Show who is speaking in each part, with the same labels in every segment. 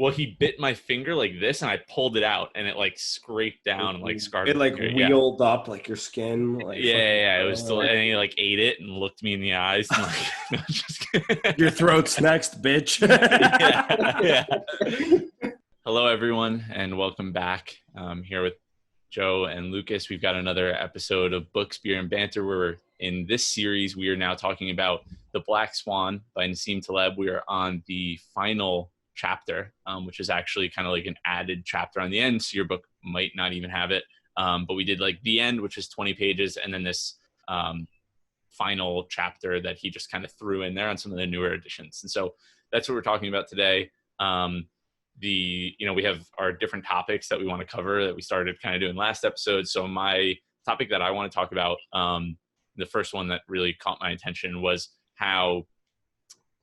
Speaker 1: Well, he bit my finger like this, and I pulled it out, and it like scraped down and like scarred
Speaker 2: It
Speaker 1: my
Speaker 2: like
Speaker 1: finger. Yeah.
Speaker 2: wheeled up like your skin, like
Speaker 1: Yeah. It was still, and he like ate it and looked me in the eyes and like, no, just kidding.
Speaker 2: your throat's next, bitch.
Speaker 1: Yeah. Hello, everyone, and welcome back. Here with Joe and Lucas. We've got another episode of Books, Beer, and Banter, where in this series we are now talking about The Black Swan by Nassim Taleb. We are on the final chapter, which is actually kind of like an added chapter on the end, so your book might not even have it. But we did like the end, which is 20 pages, and then this final chapter that he just kind of threw in there on some of the newer editions. And so that's what we're talking about today. We have our different topics that we want to cover that we started kind of doing last episode. So my topic that I want to talk about, the first one that really caught my attention was how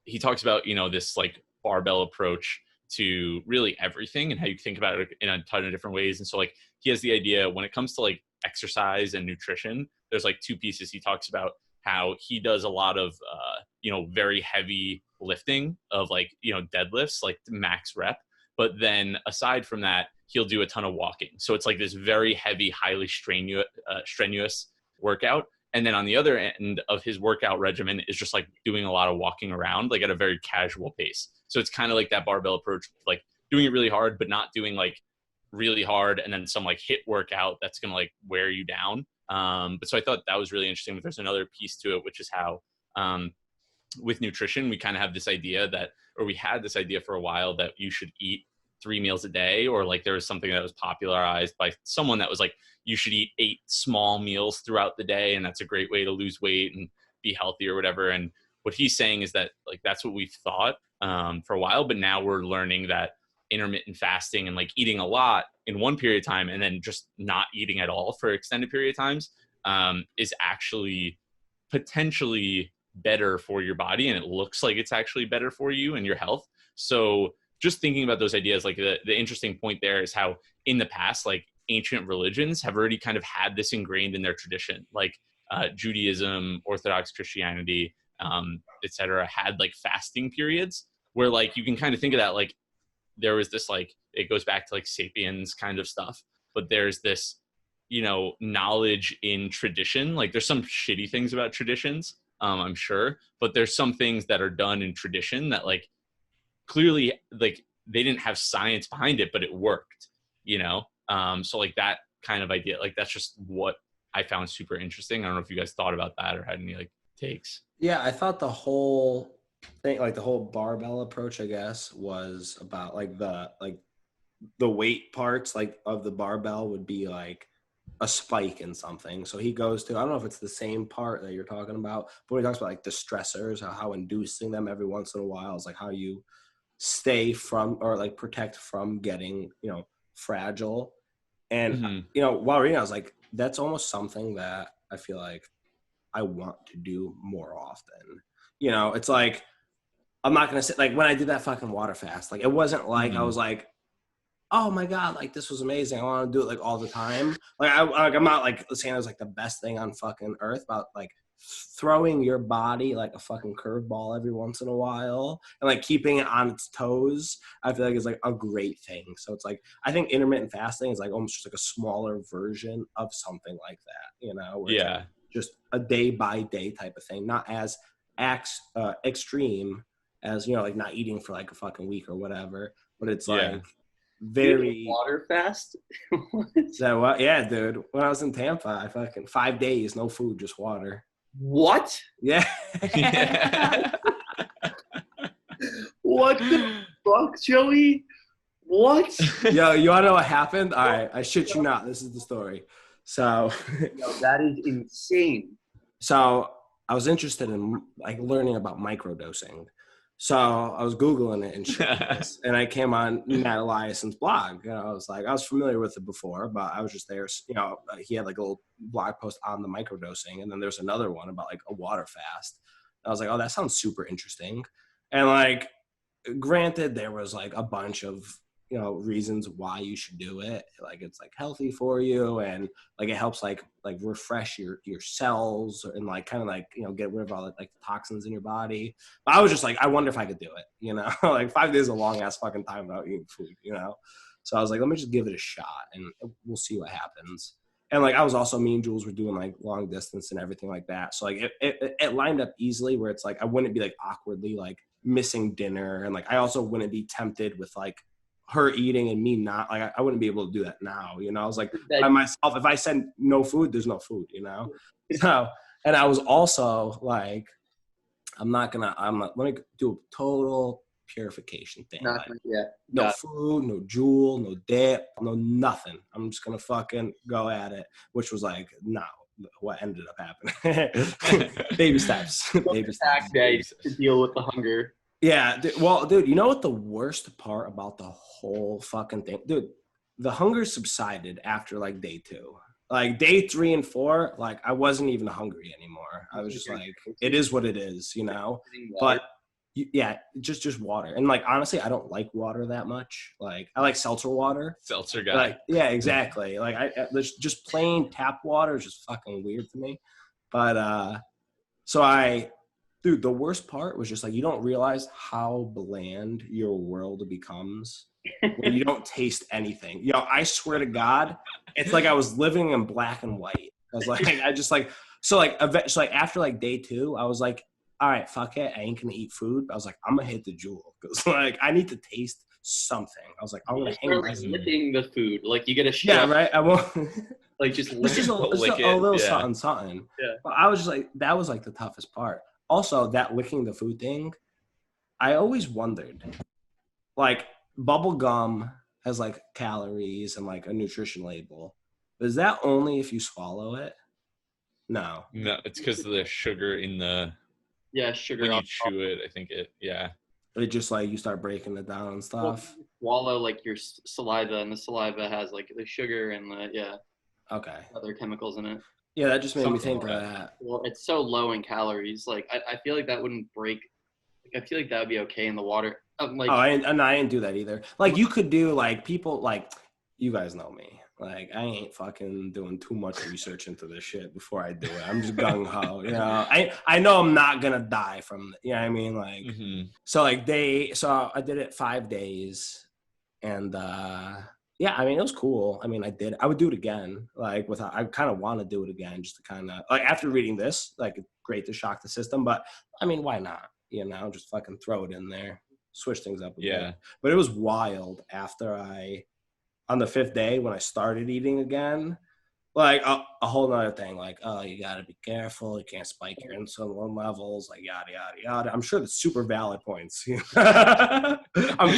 Speaker 1: he talks about, this like barbell approach to really everything and how you think about it in a ton of different ways. And so like he has the idea when it comes to like exercise and nutrition, there's like two pieces. He talks about how he does a lot of, very heavy lifting of like, deadlifts, like max rep. But then aside from that, he'll do a ton of walking. So it's like this very heavy, highly strenuous workout. And then on the other end of his workout regimen is just like doing a lot of walking around, like at a very casual pace. So it's kind of like that barbell approach, like doing it really hard, but not doing like really hard and then some like hit workout that's going to like wear you down. But so I thought that was really interesting. But there's another piece to it, which is how with nutrition, we kind of have this idea that, or we had this idea for a while that you should eat 3 meals a day, or like there was something that was popularized by someone that was like, you should eat 8 small meals throughout the day. And that's a great way to lose weight and be healthy or whatever. And what he's saying is that like, that's what we've thought for a while, but now we're learning that intermittent fasting and like eating a lot in one period of time and then just not eating at all for extended period of times is actually potentially better for your body, and it looks like it's actually better for you and your health. So just thinking about those ideas, like the interesting point there is how in the past, like ancient religions have already kind of had this ingrained in their tradition, like Judaism, Orthodox Christianity, etc., had like fasting periods where like you can kind of think of that like there was this like, it goes back to like sapiens kind of stuff, but there's this knowledge in tradition. Like there's some shitty things about traditions, I'm sure, but there's some things that are done in tradition that like clearly like they didn't have science behind it, but it worked, so like that kind of idea, like that's just what I found super interesting. I don't know if you guys thought about that or had any like takes.
Speaker 2: Yeah, I thought the whole thing, like the whole barbell approach, I guess, was about like the weight parts like of the barbell would be like a spike in something. So he goes to, I don't know if it's the same part that you're talking about, but when he talks about like the stressors, how inducing them every once in a while is like how you stay from or like protect from getting, fragile. And, while reading, I was like, that's almost something that I feel like I want to do more often. It's like, I'm not going to say, like when I did that fucking water fast, like it wasn't like I was like, oh my God, like this was amazing, I want to do it like all the time. Like I'm not like saying it was like the best thing on fucking earth, about like throwing your body like a fucking curveball every once in a while and like keeping it on its toes, I feel like is like a great thing. So it's like, I think intermittent fasting is like almost just like a smaller version of something like that, where
Speaker 1: Yeah.
Speaker 2: it's like just a day by day type of thing, not as extreme as, like not eating for like a fucking week or whatever, but it's like very
Speaker 3: water fast.
Speaker 2: So yeah, dude, when I was in Tampa, I fucking 5 days no food, just water.
Speaker 3: What?
Speaker 2: Yeah.
Speaker 3: What the fuck, Joey? What?
Speaker 2: Yo, you wanna know what happened? All right, I shit you not, this is the story. So
Speaker 3: Yo, that is insane.
Speaker 2: So I was interested in like learning about microdosing. So I was Googling it and shit like this, and I came on Matt Eliason's blog. I was familiar with it before, but I was just there. He had like a little blog post on the microdosing, and then there's another one about like a water fast. I was like, oh, that sounds super interesting. And like, granted, there was like a bunch of reasons why you should do it. Like it's like healthy for you, and like it helps like refresh your cells and like kind of like get rid of all like the toxins in your body. But I was just like, I wonder if I could do it. Like 5 days is a long ass fucking time without eating food. So I was like, let me just give it a shot and we'll see what happens. And like I was also, me and Jules were doing like long distance and everything like that. So like it lined up easily where it's like I wouldn't be like awkwardly like missing dinner, and like I also wouldn't be tempted with like her eating and me not. Like I wouldn't be able to do that now. I was like by myself. If I said no food, there's no food. So, and I was also like, I'm not. Let me do a total purification thing.
Speaker 3: Not
Speaker 2: like,
Speaker 3: yet.
Speaker 2: no food, no Juul, no dip, no nothing. I'm just gonna fucking go at it, which was like no. What ended up happening? Baby steps. Baby steps.
Speaker 3: Day to deal with the hunger.
Speaker 2: Yeah, dude, you know what the worst part about the whole fucking thing, dude? The hunger subsided after like day 2. Like day 3 and 4, like I wasn't even hungry anymore. I was just like, it is what it is, But yeah, just water. And like honestly, I don't like water that much. Like I like seltzer water.
Speaker 1: Seltzer guy.
Speaker 2: Like yeah, exactly. Like there's just plain tap water is just fucking weird to me. But dude, the worst part was just like you don't realize how bland your world becomes when you don't taste anything. I swear to God, it's like I was living in black and white. I was like, eventually, after like day 2, I was like, all right, fuck it, I ain't gonna eat food. I was like, I'm gonna hit the Juul because like I need to taste something. I was like, I'm gonna hang
Speaker 3: like licking the food, like you get a shot.
Speaker 2: Yeah, right. I won't.
Speaker 3: Like just lick
Speaker 2: just a little something.
Speaker 3: Yeah.
Speaker 2: But I was just like, that was like the toughest part. Also, that licking the food thing, I always wondered, like bubble gum has like calories and like a nutrition label. Is that only if you swallow it? No,
Speaker 1: it's because of the sugar in the
Speaker 3: sugar
Speaker 1: when you chew it. I think
Speaker 2: it just like you start breaking it down and stuff.
Speaker 3: Swallow like your saliva, and the saliva has like the sugar and the other chemicals in it.
Speaker 2: Yeah, that just made me think of that.
Speaker 3: Well, it's so low in calories. Like I feel like that wouldn't break. Like I feel like that would be okay in the water. Like
Speaker 2: I didn't do that either. Like you could do like people like you guys know me. Like I ain't fucking doing too much research into this shit before I do it. I'm just gung ho. I know I'm not gonna die from it. You know what I mean? Like so I did it 5 days, and yeah, I mean, it was cool. I mean, I would do it again. Like I kind of want to do it again just to kind of like after reading this, like it's great to shock the system, but I mean, why not? Just fucking throw it in there, switch things up a bit. But it was wild after on the 5th day when I started eating again, like a whole nother thing, like, oh, you got to be careful. You can't spike your insulin levels, like yada, yada, yada. I'm sure that's super valid points. I'm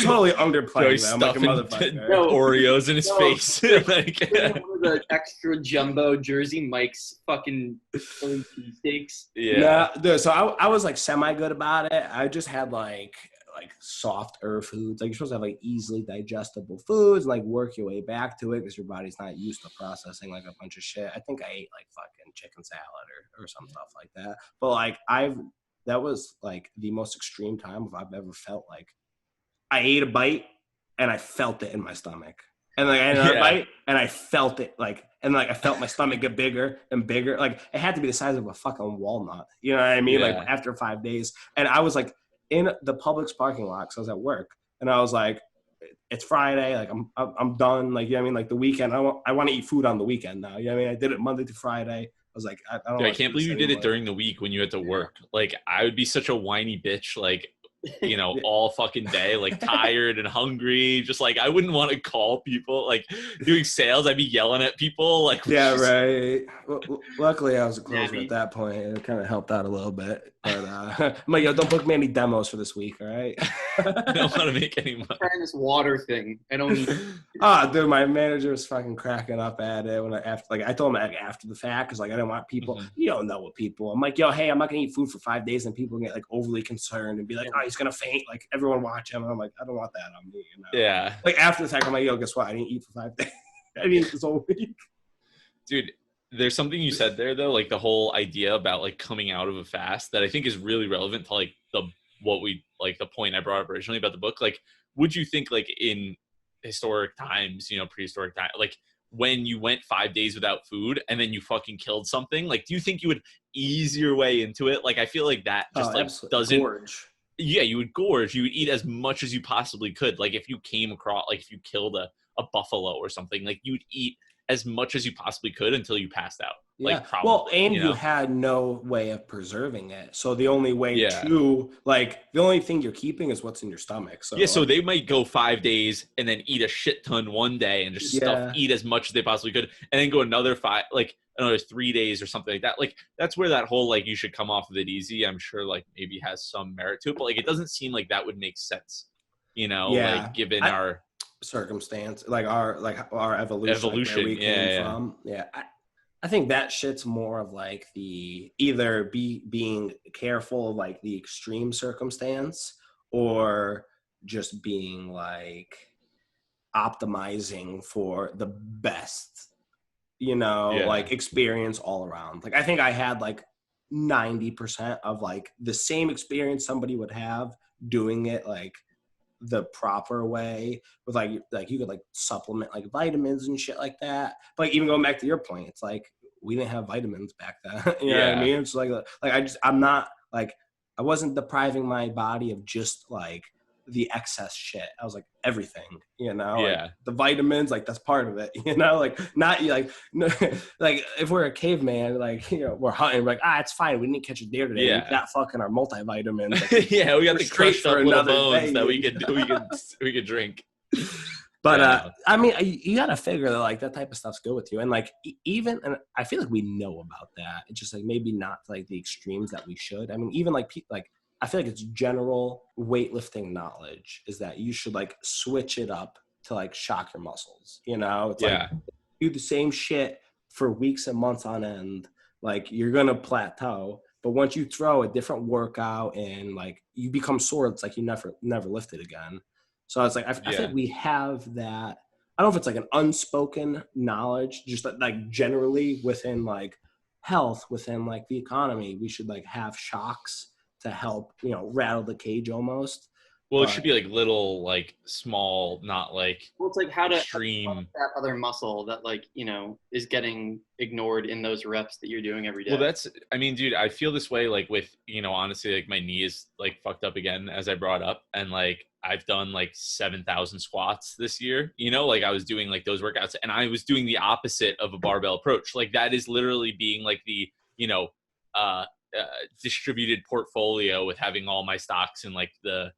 Speaker 2: totally underplaying that. I'm like a motherfucker.
Speaker 1: Oreos in his face.
Speaker 3: Like, one of the extra jumbo Jersey Mike's fucking cheesesteaks.
Speaker 2: Yeah. Dude, so I was like semi good about it. I just had like softer foods. Like you're supposed to have like easily digestible foods, and like work your way back to it because your body's not used to processing like a bunch of shit. I think I ate like fucking chicken salad or some stuff like that. But like that was like the most extreme time I've ever felt. Like I ate a bite and I felt it in my stomach. And like I ate another bite and I felt it I felt my stomach get bigger and bigger. Like it had to be the size of a fucking walnut. You know what I mean? Like after 5 days. And I was like in the Publix parking lot because I was at work, and I was like, it's Friday, like I'm done, like, you know what I mean, like the weekend, I want to eat food on the weekend now, you know what I mean. I did it Monday to Friday. I was like, I
Speaker 1: can't believe you did it during the week when you had to work. Like I would be such a whiny bitch, like all fucking day, like tired and hungry, just like I wouldn't want to call people. Like doing sales, I'd be yelling at people, like
Speaker 2: right. Well, luckily I was a closer at that point. It kind of helped out a little bit, but I'm like, yo, don't book me any demos for this week, all right?
Speaker 1: I don't want to make any money.
Speaker 3: Trying this water thing, I don't need.
Speaker 2: Dude, my manager was fucking cracking up at it when I told him after the fact, because like I didn't want people, you don't know what people. I'm like, yo, hey, I'm not gonna eat food for 5 days, and people get like overly concerned and be like, oh, he's gonna faint, like everyone watch him. And I'm like, I don't want that on me,
Speaker 1: Yeah.
Speaker 2: Like after the fact, I'm like, yo, guess what? I didn't eat for 5 days. I didn't eat this whole week.
Speaker 1: Dude, there's something you said there though, like the whole idea about like coming out of a fast that I think is really relevant to like the point I brought up originally about the book. Like, would you think like in historic times, prehistoric time, like when you went 5 days without food and then you fucking killed something, like, do you think you would ease your way into it? Like, I feel like that just doesn't
Speaker 2: gorge.
Speaker 1: Yeah, you would gorge. You would eat as much as you possibly could. Like, if you came across, like, if you killed a buffalo or something, like, you would eat as much as you possibly could until you passed out.
Speaker 2: Yeah.
Speaker 1: Like, probably.
Speaker 2: And you had no way of preserving it. So the only way
Speaker 1: Yeah.
Speaker 2: to, like, the only thing you're keeping is what's in your stomach. So
Speaker 1: yeah, so they might go 5 days and then eat a shit ton one day and just eat as much as they possibly could, and then go another 3 days or something like that. Like, that's where that whole, like, you should come off of it easy, I'm sure, like, maybe has some merit to it, but, like, it doesn't seem like that would make sense, like, given our
Speaker 2: circumstance, like our evolution, like where we came from. Yeah. I think that shit's more of like the either being careful of like the extreme circumstance, or just being like optimizing for the best, like experience all around. Like, I think I had like 90% of like the same experience somebody would have doing it like the proper way, with like you could like supplement like vitamins and shit like that. But like, even going back to your point, it's like we didn't have vitamins back then. You know what I mean? It's like I'm not like, I wasn't depriving my body of just like the excess shit. I was like everything, like the vitamins, like that's part of it, like not like like if we're a caveman, like we're hunting, we're like it's fine, we didn't catch a deer today, we got fucking our multivitamins, like,
Speaker 1: we got the crushed up little bones that we could drink.
Speaker 2: But I mean, you gotta figure that like that type of stuff's good with you, and like even, and I feel like we know about that. It's just like maybe not like the extremes that we should. I mean, even like I feel like it's general weightlifting knowledge is that you should like switch it up to like shock your muscles. It's like do the same shit for weeks and months on end. Like, you're gonna plateau, but once you throw a different workout and like you become sore, it's like you never lifted again. So it's like I think we have that. I don't know if it's like an unspoken knowledge, just like generally within like health, within like the economy, we should like have shocks to help, rattle the cage almost.
Speaker 1: Well, it should be like little, like small, not like
Speaker 3: it's like how to
Speaker 1: extreme
Speaker 3: that other muscle that like, is getting ignored in those reps that you're doing every day.
Speaker 1: Well, I mean, dude, I feel this way like with, honestly, like my knee is like fucked up again, as I brought up, and like I've done like 7,000 squats this year, like I was doing like those workouts, and I was doing the opposite of a barbell approach. Like, that is literally being like the, distributed portfolio with having all my stocks and like the,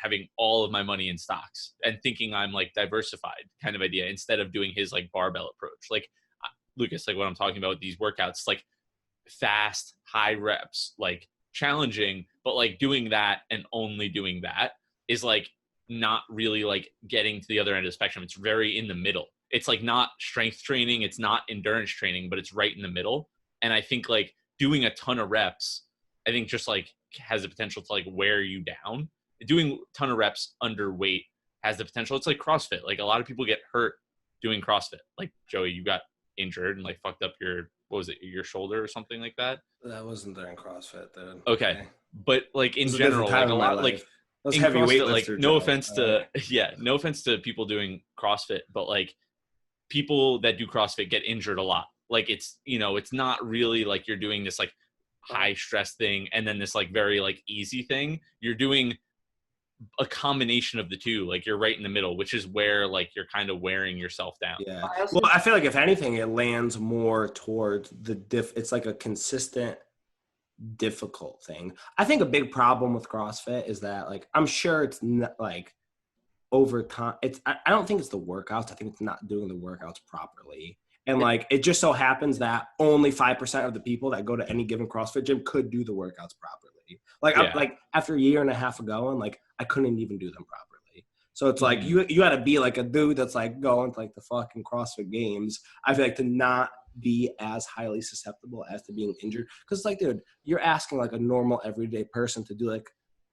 Speaker 1: having all of my money in stocks and thinking I'm like diversified kind of idea, instead of doing his like barbell approach. Like, Lucas, like what I'm talking about with these workouts, like fast, high reps, like challenging, but like doing that and only doing that is like not really like getting to the other end of the spectrum. It's very in the middle. It's like not strength training, it's not endurance training, but it's right in the middle. And I think like doing a ton of reps, I think just like has the potential to like wear you down. Doing a ton of reps underweight has the potential. It's like CrossFit. Like, a lot of people get hurt doing CrossFit. Like, Joey, you got injured and like fucked up your shoulder or something like that?
Speaker 2: That wasn't during CrossFit, dude.
Speaker 1: Okay. But like in general, like a lot, like in CrossFit, like no offense to people doing CrossFit, but like people that do CrossFit get injured a lot. Like, it's, it's not really like you're doing this like high stress thing and then this like very like easy thing. You're doing a combination of the two. Like, you're right in the middle, which is where like you're kind of wearing yourself down.
Speaker 2: Yeah. Well, I feel like if anything, it lands more towards it's like a consistent, difficult thing. I think a big problem with CrossFit is that like, I'm sure it's not like over time. I don't think it's the workouts. I think it's not doing the workouts properly. And like, it just so happens that only 5% of the people that go to any given CrossFit gym could do the workouts properly. Like, I'm, like after a year and a half of going, like I couldn't even do them properly. So it's like, you got to be like a dude that's like going to like the fucking CrossFit games. I feel like to not be as highly susceptible as to being injured. Cause like, dude, you're asking like a normal everyday person to do like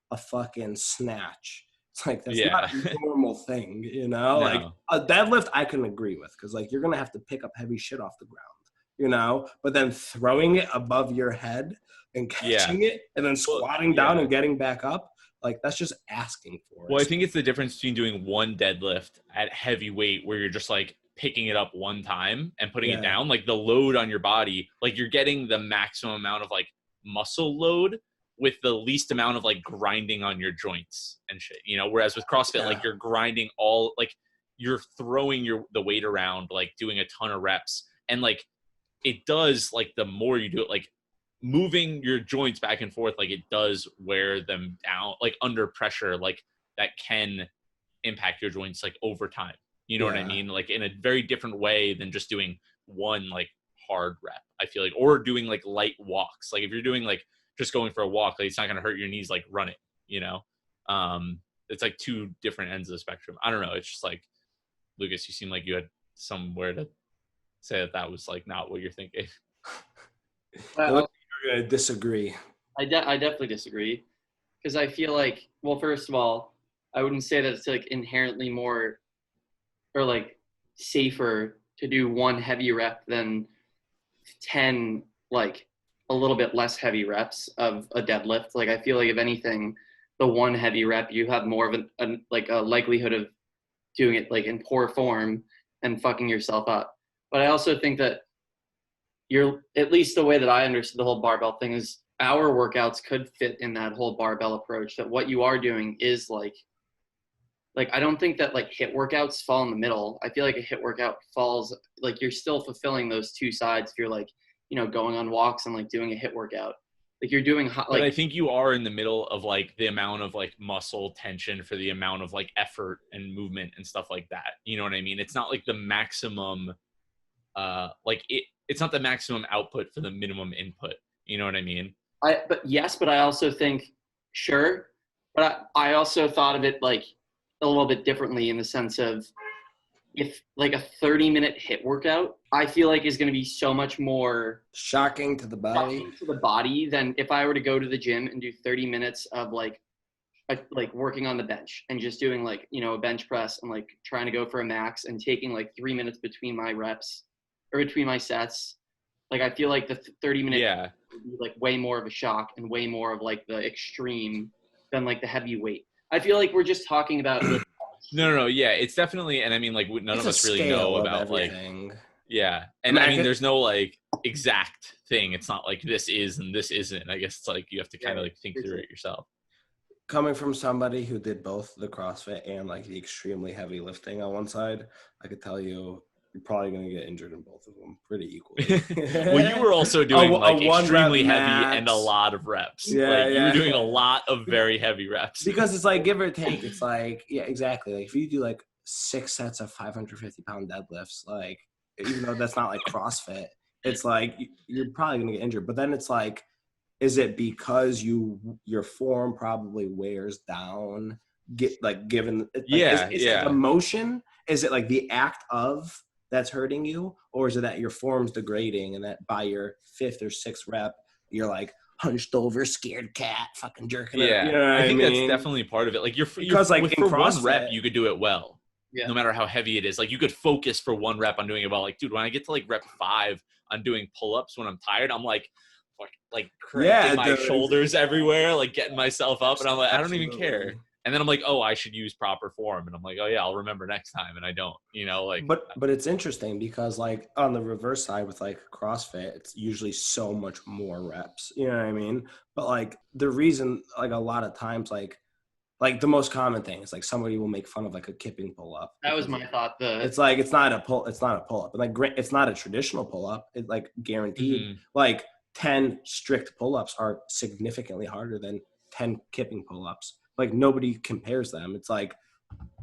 Speaker 2: a fucking snatch. It's like, that's not a normal thing, No. Like a deadlift I can agree with, because like you're gonna have to pick up heavy shit off the ground, but then throwing it above your head and catching it and then squatting down and getting back up, Like, that's just asking for it.
Speaker 1: Well, I think it's the difference between doing one deadlift at heavy weight where you're just like picking it up one time and putting it down, like the load on your body, like you're getting the maximum amount of like muscle load with the least amount of like grinding on your joints and shit, you know, whereas with CrossFit, like you're grinding all, like you're throwing the weight around, like doing a ton of reps. And like, it does, like the more you do it, like moving your joints back and forth, like it does wear them down, like under pressure, like that can impact your joints like over time. You know what I mean? Like in a very different way than just doing one like hard rep, I feel like, or doing like light walks. Like if you're doing like just going for a walk, like it's not going to hurt your knees like running, you know? It's like two different ends of the spectrum. I don't know. It's just like, Lucas, you seem like you had somewhere to say that was like not what you're thinking.
Speaker 2: Well, you're going to disagree.
Speaker 3: I definitely disagree, because I feel like, well, first of all, I wouldn't say that it's like inherently more or like safer to do one heavy rep than 10 like a little bit less heavy reps of a deadlift. Like I feel like if anything, the one heavy rep, you have more of a likelihood of doing it like in poor form and fucking yourself up. But I also think that you're, at least the way that I understood the whole barbell thing, is our workouts could fit in that whole barbell approach, that what you are doing is like I don't think that like HIIT workouts fall in the middle. I feel like a HIIT workout falls, like you're still fulfilling those two sides if you're like, you know, going on walks and like doing a HIIT workout. Like you're doing like,
Speaker 1: but I think you are in the middle of like the amount of like muscle tension for the amount of like effort and movement and stuff like that. You know what I mean? It's not like the maximum like it's not the maximum output for the minimum input. You know what I mean?
Speaker 3: But I also think, sure, but I also thought of it like a little bit differently, in the sense of, if like a 30-minute HIIT workout, I feel like is going to be so much more
Speaker 2: shocking to the body
Speaker 3: than if I were to go to the gym and do 30 minutes of like working on the bench and just doing like, you know, a bench press and like trying to go for a max and taking like 3 minutes between my reps or between my sets. Like I feel like the 30-minute would be like way more of a shock and way more of like the extreme than like the heavy weight. I feel like we're just talking about like,
Speaker 1: no, yeah, it's definitely, and I mean like none of us really know about
Speaker 2: everything.
Speaker 1: Like and I mean there's no like exact thing. It's not like this is and this isn't. I guess it's like you have to kind of like think through it yourself.
Speaker 2: Coming from somebody who did both the CrossFit and like the extremely heavy lifting on one side, I could tell you you're probably going to get injured in both of them pretty equally.
Speaker 1: Well, you were also doing like extremely heavy and a lot of reps. You were doing a lot of very heavy reps.
Speaker 2: Because it's like, give or take, it's like, yeah, exactly. Like if you do like 6 sets of 550-pound deadlifts, like even though that's not like CrossFit, it's like you're probably going to get injured. But then it's like, is it because your form probably wears down? Given like, is it the motion? Is it like the act of that's hurting you, or is it that your form's degrading and that by your 5th or 6th rep you're like hunched over, scared cat, fucking jerking it? You know
Speaker 1: I think that's definitely part of it. Like because like for one rep you could do it well, no matter how heavy it is. Like you could focus for one rep on doing it well. Like dude, when I get to like rep 5 on doing pull-ups when I'm tired, I'm like cranking my shoulders everywhere, like getting myself up, and I'm like, I don't even care. And then I'm like, oh, I should use proper form. And I'm like, oh yeah, I'll remember next time. And I don't, you know, like.
Speaker 2: But it's interesting because like on the reverse side with like CrossFit, it's usually so much more reps. You know what I mean? But like the reason, like a lot of times, like the most common thing is like somebody will make fun of like a kipping pull up.
Speaker 3: That was my thought.
Speaker 2: It's like it's not a pull up. And like it's not a traditional pull up. It's like guaranteed. Mm-hmm. Like 10 strict pull ups are significantly harder than 10 kipping pull ups. Like nobody compares them. It's like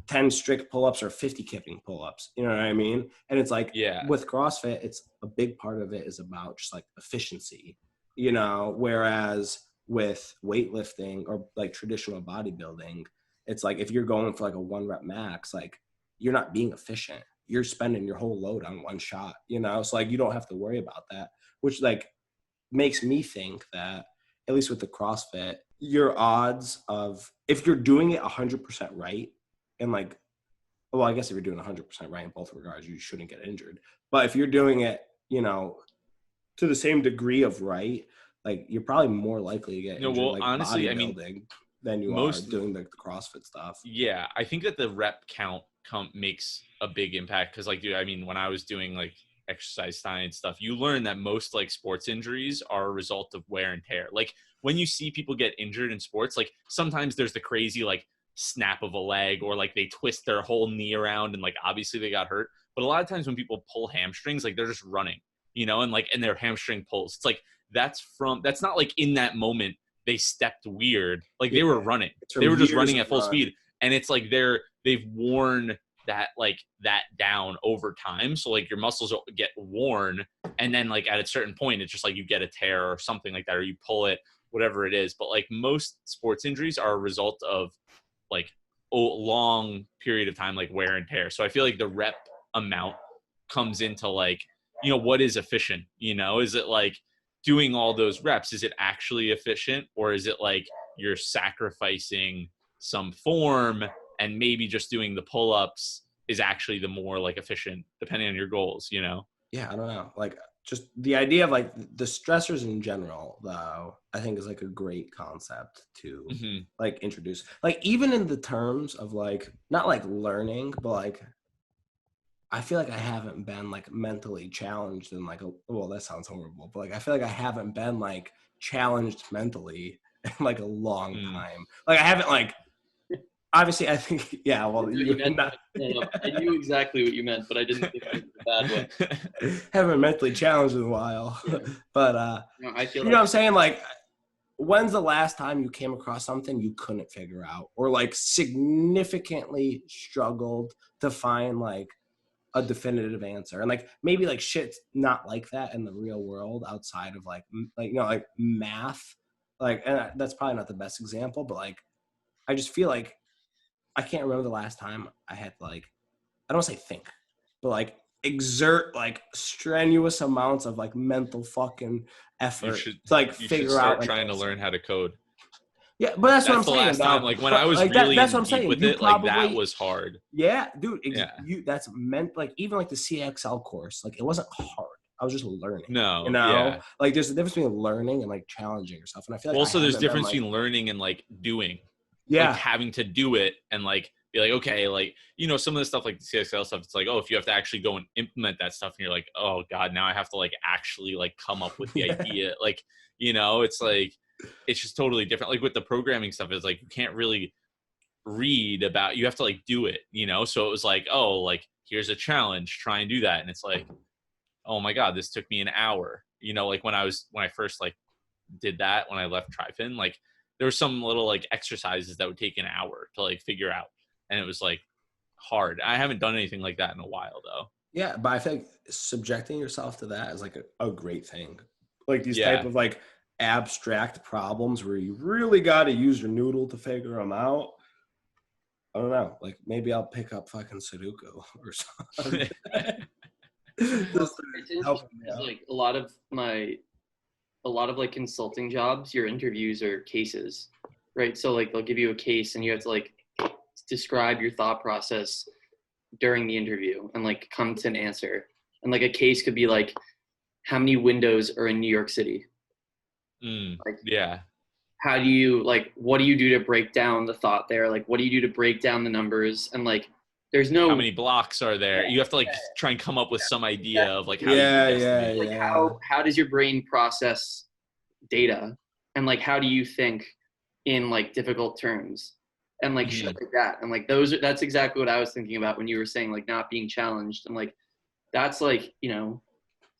Speaker 2: 10 strict pull-ups or 50 kipping pull-ups. You know what I mean? And it's like with CrossFit, it's a big part of it is about just like efficiency, you know, whereas with weightlifting or like traditional bodybuilding, it's like if you're going for like a 1 rep max, like you're not being efficient. You're spending your whole load on one shot, you know? So like you don't have to worry about that, which like makes me think that at least with the CrossFit, your odds of, if you're doing it 100% right, and like, well, I guess if you're doing 100% right in both regards, you shouldn't get injured. But if you're doing it, you know, to the same degree of right, like you're probably more likely to get injured.
Speaker 1: Well,
Speaker 2: like
Speaker 1: honestly, I mean,
Speaker 2: than you are doing the CrossFit stuff.
Speaker 1: Yeah, I think that the rep count makes a big impact because, like, dude, I mean, when I was doing like exercise science stuff, you learn that most like sports injuries are a result of wear and tear. Like when you see people get injured in sports, like sometimes there's the crazy like snap of a leg or like they twist their whole knee around and like obviously they got hurt. But a lot of times when people pull hamstrings, like they're just running, you know, and like and their hamstring pulls. It's like that's not like in that moment they stepped weird. Like they were running. They were just running at full speed. And it's like they've worn that like that down over time. So like your muscles get worn. And then like at a certain point, it's just like you get a tear or something like that, or you pull it, whatever it is. But like most sports injuries are a result of like a long period of time, like wear and tear. So I feel like the rep amount comes into like, you know, what is efficient? You know, is it like doing all those reps? Is it actually efficient? Or is it like you're sacrificing some form and maybe just doing the pull-ups is actually the more like efficient depending on your goals, you know?
Speaker 2: Yeah, I don't know. Like just the idea of like the stressors in general, though, I think is like a great concept to like introduce. Like even in the terms of like, not like learning, but like, I feel like I haven't been like mentally challenged in like well, that sounds horrible, but like I feel like I haven't been like challenged mentally in like a long time. Like I haven't like, obviously I think, yeah, well,
Speaker 3: I knew exactly what you meant, but I didn't think it was a bad way.
Speaker 2: Haven't been mentally challenged in a while. Yeah. But
Speaker 3: no, I feel
Speaker 2: you know what I'm saying? Like, when's the last time you came across something you couldn't figure out or like significantly struggled to find like a definitive answer? And like maybe like shit's not like that in the real world outside of like you know, like math. Like, and that's probably not the best example, but like I just feel like I can't remember the last time I had like, I don't want to say think, but like exert like strenuous amounts of like mental fucking effort to like figure out like
Speaker 1: trying to learn how to code.
Speaker 2: Yeah, but that's what I'm saying.
Speaker 1: That's the last time, like when I was like really
Speaker 2: that's what I'm
Speaker 1: deep
Speaker 2: saying.
Speaker 1: with
Speaker 2: You
Speaker 1: it,
Speaker 2: probably,
Speaker 1: like that was hard.
Speaker 2: Yeah, dude. That's meant like even like the CXL course, like it wasn't hard. I was just learning.
Speaker 1: No,
Speaker 2: you know,
Speaker 1: yeah.
Speaker 2: Like there's a difference between learning and like challenging yourself. And I feel like
Speaker 1: also there's a difference between learning and like doing.
Speaker 2: Yeah,
Speaker 1: like having to do it and like be like, okay, like, you know, some of the stuff like the CXL stuff, it's like, oh, if you have to actually go and implement that stuff and you're like, oh God, now I have to like actually like come up with the idea. Like, you know, it's like, it's just totally different. Like with the programming stuff, it's like, you can't really read about, you have to like do it, you know? So it was like, oh, like here's a challenge, try and do that. And it's like, oh my God, this took me an hour, you know, like when I first like did that, when I left TriFin, like, there were some little like exercises that would take an hour to like figure out. And it was like hard. I haven't done anything like that in a while though.
Speaker 2: Yeah. But I think subjecting yourself to that is like a great thing. Like these type of like abstract problems where you really got to use your noodle to figure them out. I don't know. Like maybe I'll pick up fucking Sudoku or something.
Speaker 3: Well, it's interesting because like a lot of like consulting jobs, your interviews are cases, right? So like they'll give you a case and you have to like describe your thought process during the interview and like come to an answer. And like a case could be like, how many windows are in New York City?
Speaker 1: Like, yeah.
Speaker 3: How do you like, what do you do to break down the thought there? Like, what do you do to break down the numbers? And like, there's no,
Speaker 1: how many blocks are there? You have to like try and come up with some idea of like how
Speaker 3: like how does your brain process data, and like how do you think in like difficult terms, and like shit like that. And like that's exactly what I was thinking about when you were saying like not being challenged. And like that's like, you know,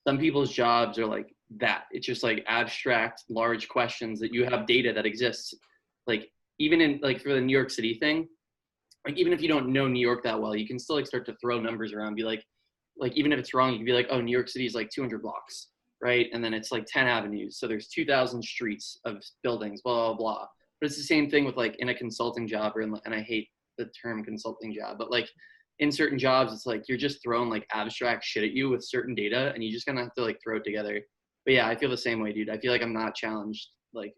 Speaker 3: some people's jobs are like that. It's just like abstract large questions that you have data that exists. Like even in like for the New York City thing, like even if you don't know New York that well, you can still like start to throw numbers around, be like even if it's wrong, you can be like, oh, New York City is like 200 blocks, right? And then it's like 10 avenues. So there's 2,000 streets of buildings, blah, blah, blah. But it's the same thing with like in a consulting job and I hate the term consulting job, but like in certain jobs, it's like you're just throwing like abstract shit at you with certain data and you just kind of have to like throw it together. But yeah, I feel the same way, dude. I feel like I'm not challenged like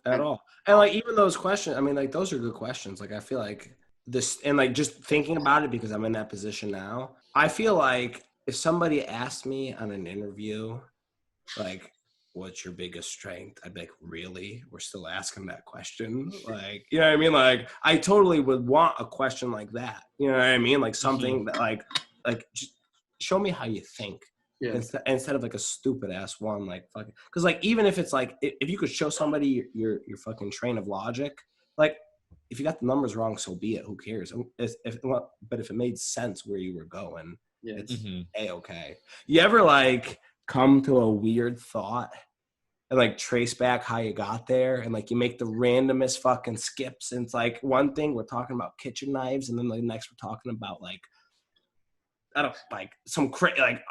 Speaker 2: at all. And like even those questions, I mean, like those are good questions. Like I feel like this, and like just thinking about it because I'm in that position now, I feel like if somebody asked me on an interview, like, what's your biggest strength? I'd be like, really? We're still asking that question? Like, you know what I mean? Like, I totally would want a question like that. You know what I mean? Like something that like just show me how you think.
Speaker 3: Yeah.
Speaker 2: Instead of like a stupid ass one, like fucking, because like even if it's like if you could show somebody your fucking train of logic, like if you got the numbers wrong, so be it. Who cares? But if it made sense where you were going, it's A-okay. You ever like come to a weird thought and like trace back how you got there, and like you make the randomest fucking skips, and it's like one thing we're talking about kitchen knives, and then the next we're talking about like I don't like some like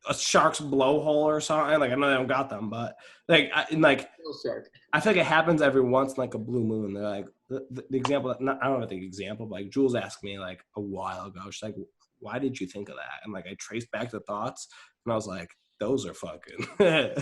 Speaker 2: a shark's blowhole or something. Like I know they don't got them, but like I feel like it happens every once in like a blue moon. They're like the example. I don't know the example, but like Jules asked me like a while ago. She's like, "Why did you think of that?" And like I traced back the thoughts, and I was like, "Those are fucking." Like,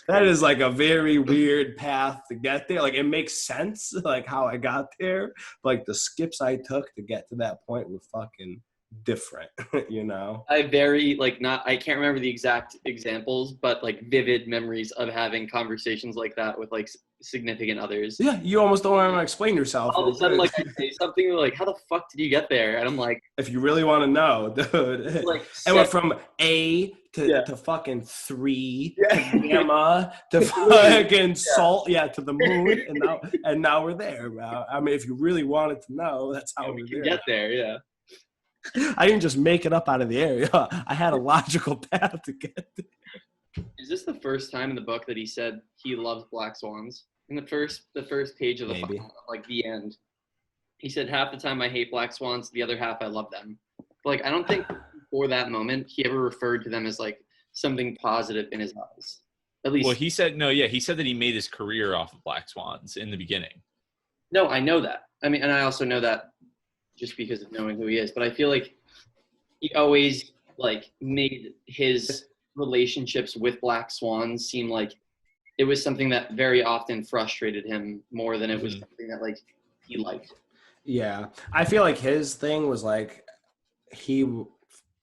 Speaker 2: that is like a very weird path to get there. Like it makes sense, like how I got there. But, like the skips I took to get to that point were fucking different, you know.
Speaker 3: I can't remember the exact examples, but like vivid memories of having conversations like that with like significant others.
Speaker 2: Yeah, you almost don't want to explain yourself.
Speaker 3: All of a sudden, like I say something, they're like, "How the fuck did you get there?" And I'm like,
Speaker 2: if you really want to know, dude.
Speaker 3: Like,
Speaker 2: and we're from A to fucking 3 to gamma to fucking salt, to the moon, and now we're there, bro. I mean, if you really wanted to know, that's how we
Speaker 3: can get there. Yeah.
Speaker 2: I didn't just make it up out of the area. I had a logical path to get there.
Speaker 3: Is this the first time in the book that he said he loves black swans? In the first page of the final, like the end, he said half the time I hate black swans, the other half I love them. But like I don't think before that moment he ever referred to them as like something positive in his eyes. At least.
Speaker 1: Well, he said he said that he made his career off of black swans in the beginning.
Speaker 3: No, I know that. I mean, and I also know that just because of knowing who he is. But I feel like he always like made his relationships with black swans seem like it was something that very often frustrated him more than it was something that like he liked.
Speaker 2: Yeah, I feel like his thing was like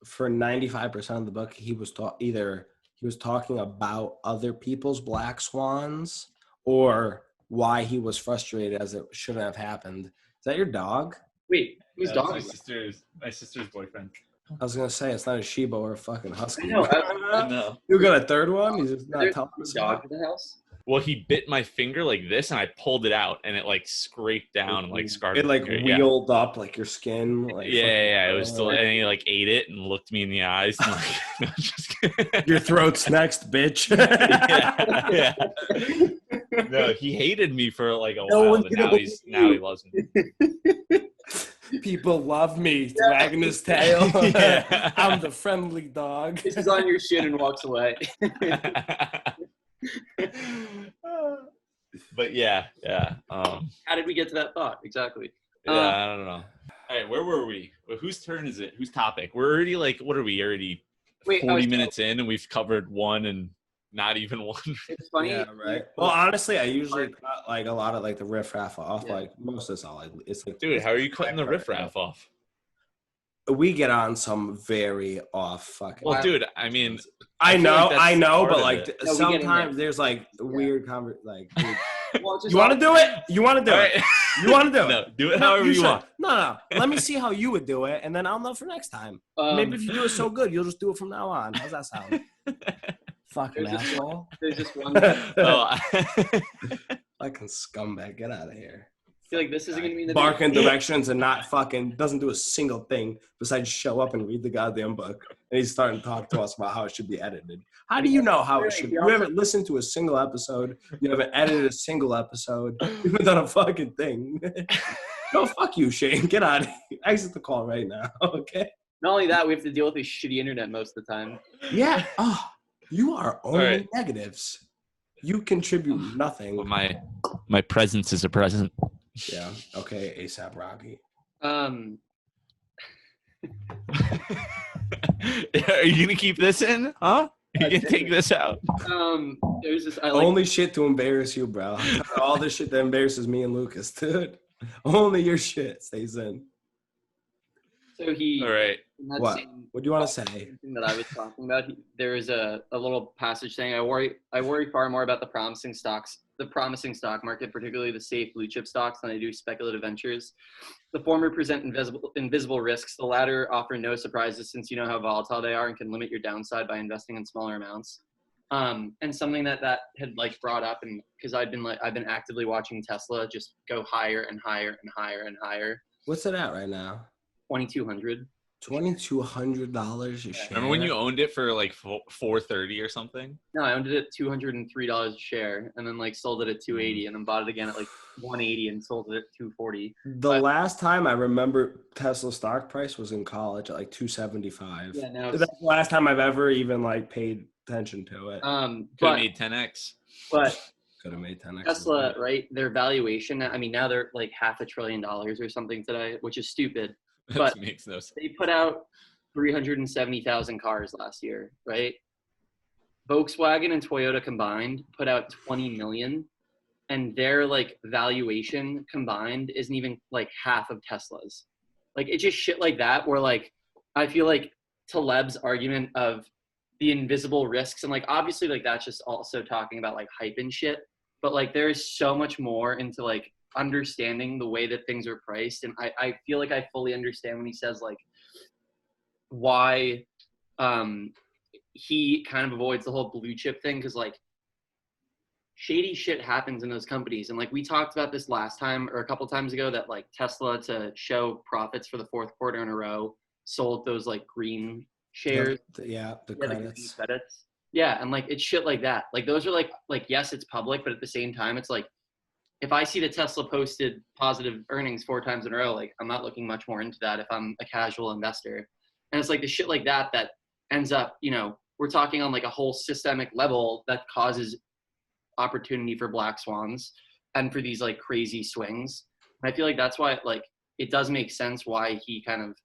Speaker 2: for 95% of the book he was talking about other people's black swans or why he was frustrated as it shouldn't have happened. Is that your dog?
Speaker 3: Wait, whose dog?
Speaker 1: My sister's boyfriend.
Speaker 2: I was gonna say it's not a Shiba or a fucking husky.
Speaker 3: I know.
Speaker 2: You got a third one? He's just not telling
Speaker 3: us. Dog in the house?
Speaker 1: Well, he bit my finger like this, and I pulled it out, and it like scraped down and like scarred.
Speaker 2: It like wheeled up like your skin. Like,
Speaker 1: It was still, and he like ate it and looked me in the eyes. And, like, no, just kidding.
Speaker 2: Your throat's next, bitch.
Speaker 1: yeah. No, he hated me for like a while, but now he loves me.
Speaker 2: People love me, wagging his tail. I'm the friendly dog.
Speaker 3: He's on your shit and walks away.
Speaker 1: But yeah.
Speaker 3: How did we get to that thought? Exactly.
Speaker 1: I don't know. All right, where were we? Whose turn is it? Whose topic? We're already like, what are we already? 40 minutes in, and we've covered one and not even one.
Speaker 3: It's funny.
Speaker 2: Yeah, right. Well, honestly, I usually cut like a lot of like the riffraff off. Yeah. Like most of it's all. It's like,
Speaker 1: dude, how are you cutting the riffraff off?
Speaker 2: We get on some very off fucking.
Speaker 1: Well, dude, I mean,
Speaker 2: I know, but like sometimes there's like weird like. Well, you want to do it? You want to do it? You want to do it?
Speaker 1: No, do it however you want.
Speaker 2: No. Let me see how you would do it, and then I'll know for next time. Maybe if you do it so good, you'll just do it from now on. How's that sound? Fucking asshole.
Speaker 3: There's just one.
Speaker 2: Fucking scumbag. Get out of here.
Speaker 3: I feel like this isn't going to be the
Speaker 2: barking directions and not fucking doesn't do a single thing besides show up and read the goddamn book. And he's starting to talk to us about how it should be edited. How do you know how it should be? You haven't listened to a single episode. You haven't edited a single episode. You haven't done a fucking thing. No, fuck you, Shane. Get out of here. Exit the call right now, okay?
Speaker 3: Not only that, we have to deal with this shitty internet most of the time.
Speaker 2: Yeah. Oh, you are only negatives. You contribute nothing.
Speaker 1: Well, my presence is a present.
Speaker 2: Yeah. Okay. ASAP Rocky.
Speaker 1: Are you gonna keep this in? Huh? Are you gonna take this out?
Speaker 3: There's this.
Speaker 2: Only shit to embarrass you, bro. All this shit that embarrasses me and Lucas, dude. Only your shit stays in.
Speaker 3: So he,
Speaker 1: All right.
Speaker 3: in that
Speaker 2: What?
Speaker 3: same
Speaker 2: What do you want to say?
Speaker 3: thing that I was talking about, there is a little passage saying, I worry far more about the promising stock market, particularly the safe blue chip stocks, than I do speculative ventures. The former present invisible risks. The latter offer no surprises, since you know how volatile they are and can limit your downside by investing in smaller amounts. And something that had like brought up, and because I've been actively watching Tesla just go higher and higher and higher and higher.
Speaker 2: What's it at right now?
Speaker 3: 2,200.
Speaker 2: $2,200 a share.
Speaker 1: Remember when you owned it for like $430 or something?
Speaker 3: No, I owned it at $203 a share, and then like sold it at 280, and then bought it again at like 180 and sold it at 240.
Speaker 2: The last time I remember Tesla stock price was in college at like 275.
Speaker 3: Yeah, now
Speaker 2: That's the last time I've ever even like paid attention to it.
Speaker 1: Could have made 10x.
Speaker 3: But
Speaker 2: could have made 10x.
Speaker 3: Tesla, right? Their valuation. I mean, now they're like $500 billion or something today, which is stupid. But
Speaker 1: That makes no sense.
Speaker 3: they put out 370,000 cars last year, right? Volkswagen and Toyota combined put out 20 million, and their like valuation combined isn't even like half of Tesla's. Like it's just shit like that where like I feel like Taleb's argument of the invisible risks, and like obviously like that's just also talking about like hype and shit, but like there is so much more into like understanding the way that things are priced, and I feel like I fully understand when he says like why he kind of avoids the whole blue chip thing, because like shady shit happens in those companies, and like we talked about this last time or a couple times ago that like Tesla, to show profits for the fourth quarter in a row, sold those like green shares.
Speaker 2: The credits.
Speaker 3: Yeah, and like it's shit like that. Like those are like yes, it's public, but at the same time it's like if I see that Tesla posted positive earnings 4 times in a row, like I'm not looking much more into that if I'm a casual investor. And it's like the shit like that that ends up, you know, we're talking on like a whole systemic level that causes opportunity for black swans and for these like crazy swings. And I feel like that's why like it does make sense why he kind of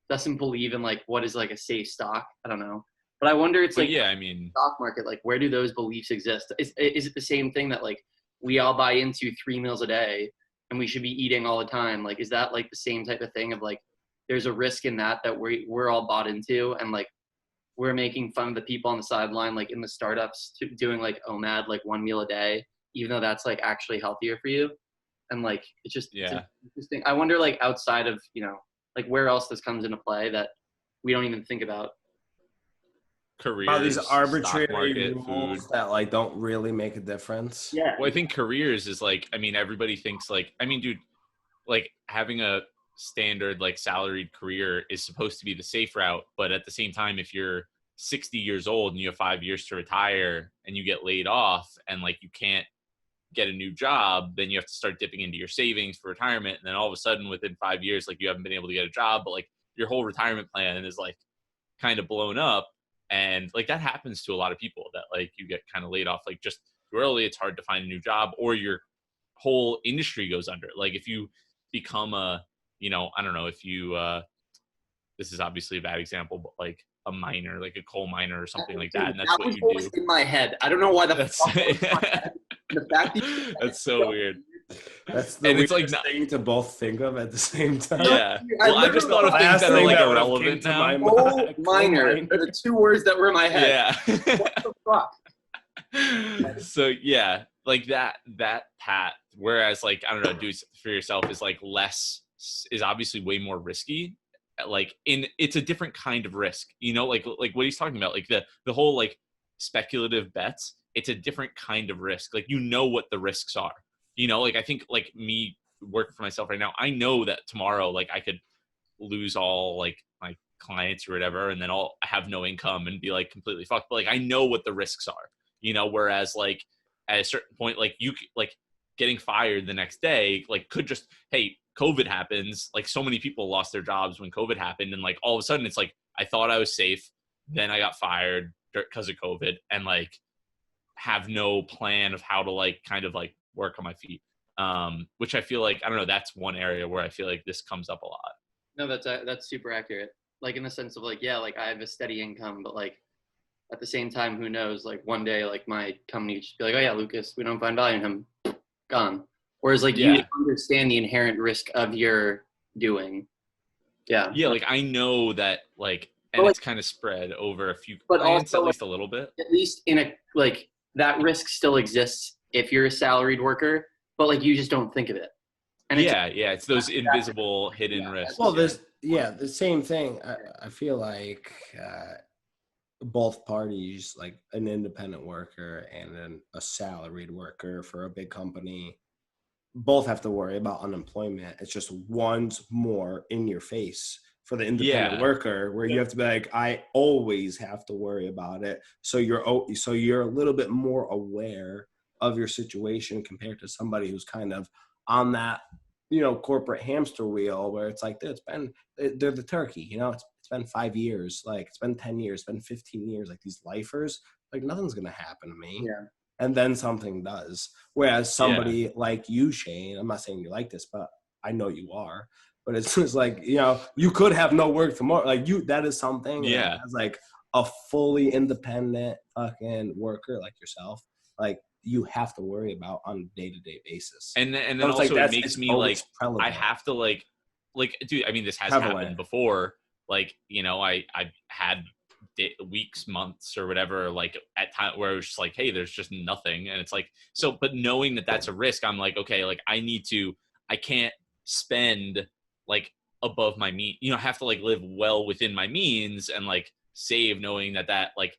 Speaker 3: doesn't believe in like what is like a safe stock. I don't know. But I wonder, it's like,
Speaker 1: yeah, I mean,
Speaker 3: stock market, like where do those beliefs exist? Is it the same thing that like we all buy into 3 meals a day and we should be eating all the time? Like, is that like the same type of thing of like, there's a risk in that we're all bought into, and like we're making fun of the people on the sideline, like in the startups doing like OMAD, like 1 meal a day, even though that's like actually healthier for you. And like, it's just,
Speaker 1: yeah,
Speaker 3: it's interesting. I wonder like outside of, you know, like where else this comes into play that we don't even think about.
Speaker 1: Careers,
Speaker 2: these arbitrary
Speaker 1: stock market,
Speaker 2: rules
Speaker 1: food
Speaker 2: that like don't really make a difference.
Speaker 3: Yeah.
Speaker 1: Well, I think careers is like, I mean, everybody thinks like, I mean, dude, like having a standard like salaried career is supposed to be the safe route, but at the same time, if you're 60 years old and you have 5 years to retire and you get laid off and like you can't get a new job, then you have to start dipping into your savings for retirement, and then all of a sudden within 5 years, like you haven't been able to get a job, but like your whole retirement plan is like kind of blown up. And like that happens to a lot of people, that like you get kind of laid off like just too early. It's hard to find a new job, or your whole industry goes under. Like if you become a, you know, I don't know, if you this is obviously a bad example, but like a miner, like a coal miner or something like that, and that's what you do.
Speaker 3: Was in my head. I don't know why
Speaker 1: That's
Speaker 3: the fact that
Speaker 1: that's so weird.
Speaker 2: That's the
Speaker 1: And it's
Speaker 2: weirdest
Speaker 1: like
Speaker 2: thing to both think of at the same time.
Speaker 1: Yeah. Well, I just thought of things that are like irrelevant now.
Speaker 3: Coal miner are the 2 words that were in my head.
Speaker 1: Yeah.
Speaker 3: What the fuck?
Speaker 1: So yeah, like that path. Whereas like, I don't know, do it for yourself is like is obviously way more risky. Like it's a different kind of risk, you know, like what he's talking about, like the whole like speculative bets. It's a different kind of risk. Like, you know what the risks are, you know, like I think like me working for myself right now, I know that tomorrow, like I could lose all like my clients or whatever, and then I have no income and be like completely fucked. But like, I know what the risks are, you know, whereas like at a certain point, like you like getting fired the next day, like could just, hey, COVID happens. Like so many people lost their jobs when COVID happened. And like, all of a sudden it's like, I thought I was safe. Then I got fired because of COVID, and like have no plan of how to like kind of like work on my feet. Which I feel like, I don't know, that's one area where I feel like this comes up a lot.
Speaker 3: No, that's super accurate. Like in the sense of like, yeah, like I have a steady income, but like at the same time, who knows, like one day, like my company just be like, oh yeah, Lucas, we don't find value in him, gone. Whereas like you understand the inherent risk of your doing. Yeah.
Speaker 1: Yeah, like I know that like, and
Speaker 3: But like,
Speaker 1: it's kind of spread over a few
Speaker 3: but
Speaker 1: clients
Speaker 3: also
Speaker 1: at
Speaker 3: like,
Speaker 1: least a little bit.
Speaker 3: at least in a like that risk still exists if you're a salaried worker, but like you just don't think of it. And it
Speaker 1: Yeah, yeah, it's those invisible hidden risks.
Speaker 2: Well,
Speaker 1: Yeah.
Speaker 2: the same thing. I feel like both parties, like an independent worker and then a salaried worker for a big company, both have to worry about unemployment. It's just one's more in your face for the independent
Speaker 1: Yeah.
Speaker 2: worker, where you have to be like, I always have to worry about it. So you're a little bit more aware of your situation compared to somebody who's kind of on that, corporate hamster wheel where it's like, they're the turkey, it's been 5 years, like it's been 10 years, it's been 15 years, like these lifers, like nothing's gonna happen to me.
Speaker 3: Yeah.
Speaker 2: And then something does. Whereas somebody like you, Shane, I'm not saying you like this, but I know you are. But it's just like, you could have no work tomorrow. Like that is something that as like a fully independent fucking worker like yourself, like you have to worry about on a day-to-day basis.
Speaker 1: And then
Speaker 2: So it's
Speaker 1: also
Speaker 2: like
Speaker 1: it makes me like
Speaker 2: prevalent.
Speaker 1: I have to like dude, I mean this has
Speaker 2: Prevalent.
Speaker 1: happened before. Like, I had weeks, months or whatever, like at time where it was just like, hey, there's just nothing. And it's like, so, but knowing that that's a risk, I'm like, okay, like I can't spend like above my mean, I have to like live well within my means and like save, knowing that like,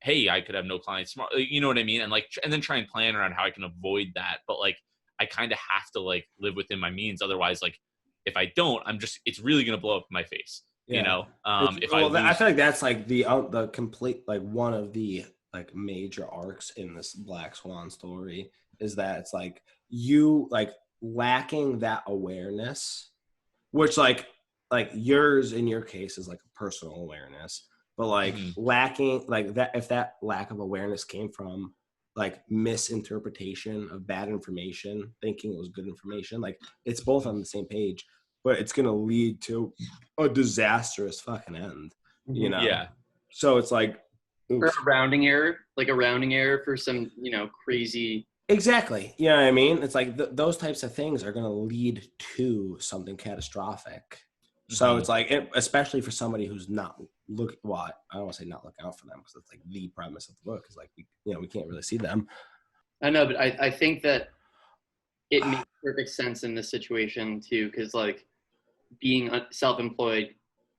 Speaker 1: hey, I could have no clients tomorrow, you know what I mean? And like, and then try and plan around how I can avoid that. But like, I kind of have to like live within my means. Otherwise, like if I don't, it's really going to blow up in my face.
Speaker 2: Yeah.
Speaker 1: If I lose,
Speaker 2: I feel like that's like the complete, like one of the like major arcs in this Black Swan story is that it's like you like lacking that awareness, which like yours in your case is like a personal awareness, but like lacking like that, if that lack of awareness came from like misinterpretation of bad information, thinking it was good information, like it's both on the same page, but it's going to lead to a disastrous fucking end,
Speaker 1: Yeah.
Speaker 2: So it's like,
Speaker 3: or a rounding error, for some, crazy.
Speaker 2: Exactly. You know what I mean? It's like those types of things are going to lead to something catastrophic. So it's like, especially for somebody who's not I don't want to say not looking out for them, because that's like the premise of the book is like, we can't really see them.
Speaker 3: I know, but I think that it makes perfect sense in this situation too, because like being self-employed,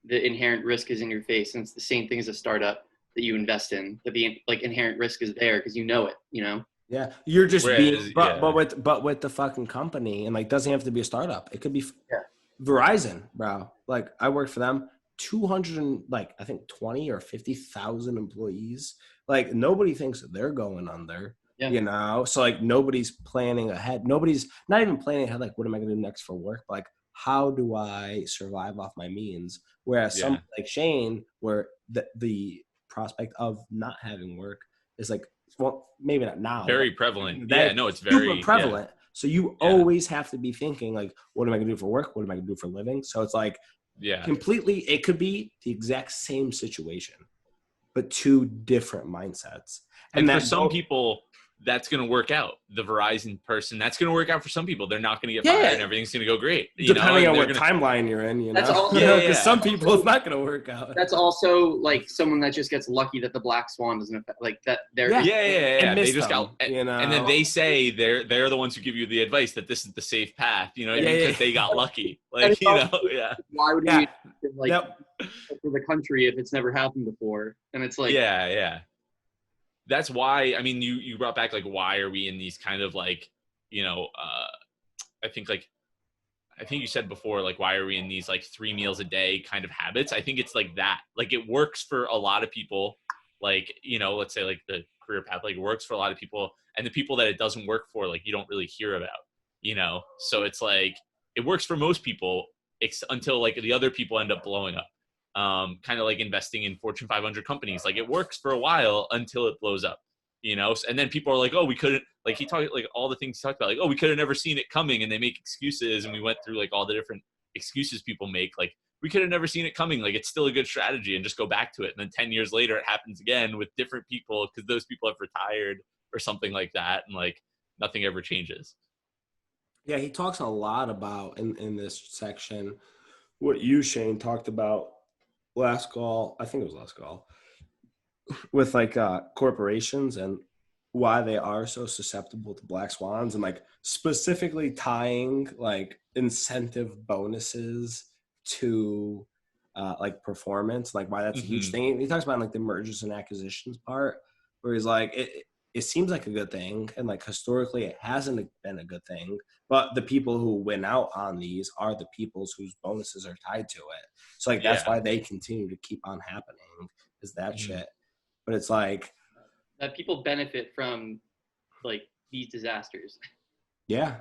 Speaker 3: the inherent risk is in your face, and it's the same thing as a startup that you invest in. But the like inherent risk is there because you know it.
Speaker 2: Yeah, you're just but with the fucking company, and like doesn't have to be a startup. It could be Verizon, bro. Like I worked for them, 200 like I think 20 or 50,000 employees. Like nobody thinks that they're going under. Yeah. So like nobody's planning ahead. Nobody's not even planning ahead. Like, what am I going to do next for work? But like, how do I survive off my means? Whereas some like Shane, where the prospect of not having work is like, well, maybe not now.
Speaker 1: Very prevalent. Yeah, no, it's very
Speaker 2: super prevalent. So you always have to be thinking like, what am I going to do for work? What am I going to do for a living? So it's like, completely, it could be the exact same situation, but two different mindsets.
Speaker 1: And for some people, that's going to work out. The Verizon person, that's going to work out for some people. They're not going to get fired and everything's going to go great.
Speaker 2: Depending on what timeline you're in,
Speaker 3: That's also,
Speaker 2: because some people it's not going to work out.
Speaker 3: That's also like someone that just gets lucky that the Black Swan doesn't affect, like that. They're
Speaker 1: They just got, and then they say they're the ones who give you the advice that this is the safe path. You know what I mean? Because they got lucky. Like,
Speaker 3: Why would we like for the country if it's never happened before? And it's like,
Speaker 1: that's why, I mean, you brought back like, why are we in these kind of like, I think you said before, like, why are we in these like 3 meals a day kind of habits? I think it's like that, like it works for a lot of people, like, let's say like the career path, like it works for a lot of people, and the people that it doesn't work for, like you don't really hear about, so it's like, it works for most people until like the other people end up blowing up. Kind of like investing in Fortune 500 companies. Like it works for a while until it blows up, and then people are like, oh, we couldn't, like he talked, like all the things he talked about, like, oh, we could have never seen it coming. And they make excuses. And we went through like all the different excuses people make. Like we could have never seen it coming. Like it's still a good strategy, and just go back to it. And then 10 years later, it happens again with different people because those people have retired or something like that. And like nothing ever changes.
Speaker 2: Yeah, he talks a lot about in this section what you, Shane, talked about last call. I think it was last call with like corporations and why they are so susceptible to black swans, and like specifically tying like incentive bonuses to like performance, like why that's a huge thing. And he talks about like the mergers and acquisitions part, where he's like it seems like a good thing, and like historically it hasn't been a good thing, but the people who win out on these are the peoples whose bonuses are tied to it. So like that's why they continue to keep on happening, is that shit. But it's like
Speaker 3: that people benefit from like these disasters.
Speaker 2: Yeah.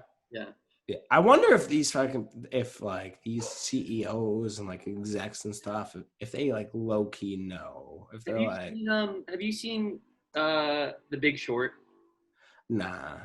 Speaker 2: I wonder if these like these CEOs and like execs and stuff, if they like low key know, if they're
Speaker 3: Have you seen The Big Short?
Speaker 2: Nah.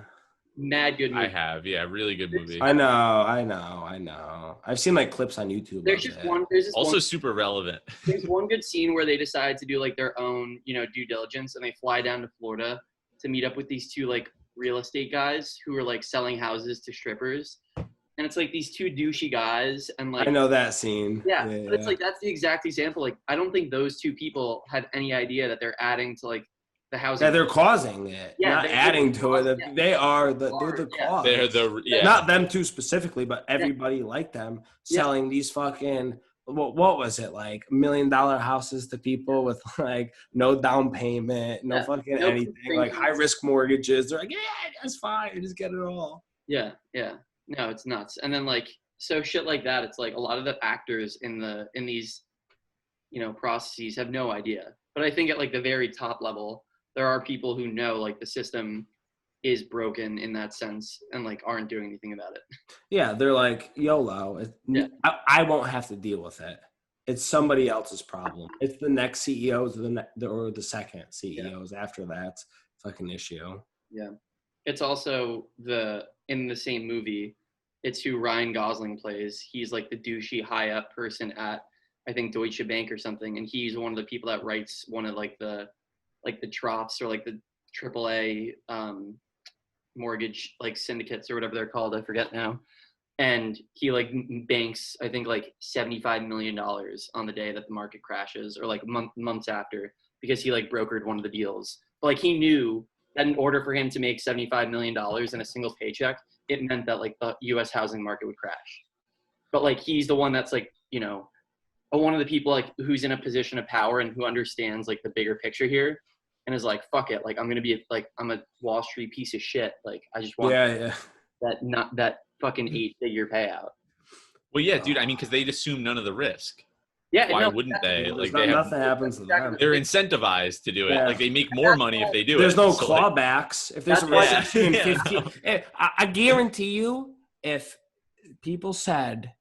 Speaker 3: Mad good movie.
Speaker 1: I have, really good movie.
Speaker 2: I know. I've seen like clips on YouTube.
Speaker 3: There's just one. There's just
Speaker 1: also
Speaker 3: one,
Speaker 1: super relevant.
Speaker 3: There's one good scene where they decide to do like their own, due diligence, and they fly down to Florida to meet up with these two like real estate guys who are like selling houses to strippers. And it's like these two douchey guys, and like
Speaker 2: I know that scene.
Speaker 3: Yeah, but it's like that's the exact example. Like I don't think those two people had any idea that they're adding to like the housing.
Speaker 2: Yeah, they're causing it, not adding to it.
Speaker 3: Yeah.
Speaker 2: They're the cause.
Speaker 1: They're
Speaker 2: not them two specifically, but everybody like them selling these fucking what was it, like $1 million houses to people with like no down payment, no fucking anything, like high risk mortgages. They're like, yeah, that's fine, just get it all.
Speaker 3: Yeah. No, it's nuts. And then like so shit like that. It's like a lot of the actors in these processes have no idea. But I think at like the very top level, there are people who know like the system is broken in that sense and like aren't doing anything about it.
Speaker 2: Yeah, they're like YOLO. I won't have to deal with it. It's somebody else's problem. It's the next CEOs or the second CEOs after that fucking issue.
Speaker 3: Yeah, it's also in the same movie. It's who Ryan Gosling plays. He's like the douchey high up person at I think Deutsche Bank or something, and he's one of the people that writes one of like the TROPs or like the AAA mortgage like syndicates or whatever they're called. I forget now. And he like banks, I think like $75 million on the day that the market crashes, or like months after, because he like brokered one of the deals. But like he knew that in order for him to make $75 million in a single paycheck, it meant that like the U.S. housing market would crash. But like he's the one that's like, one of the people like who's in a position of power and who understands like the bigger picture here. And is like, fuck it, like I'm a Wall Street piece of shit. Like I just want that fucking 8-figure payout.
Speaker 1: Well, yeah, dude. I mean, because they'd assume none of the risk.
Speaker 3: Yeah.
Speaker 1: Why wouldn't they? Like
Speaker 2: nothing happens to them.
Speaker 1: They're incentivized to do it. Yeah. Like they make more money if they do
Speaker 2: There's
Speaker 1: it.
Speaker 2: There's no clawbacks. If there's a recession in 15, I guarantee you, if people said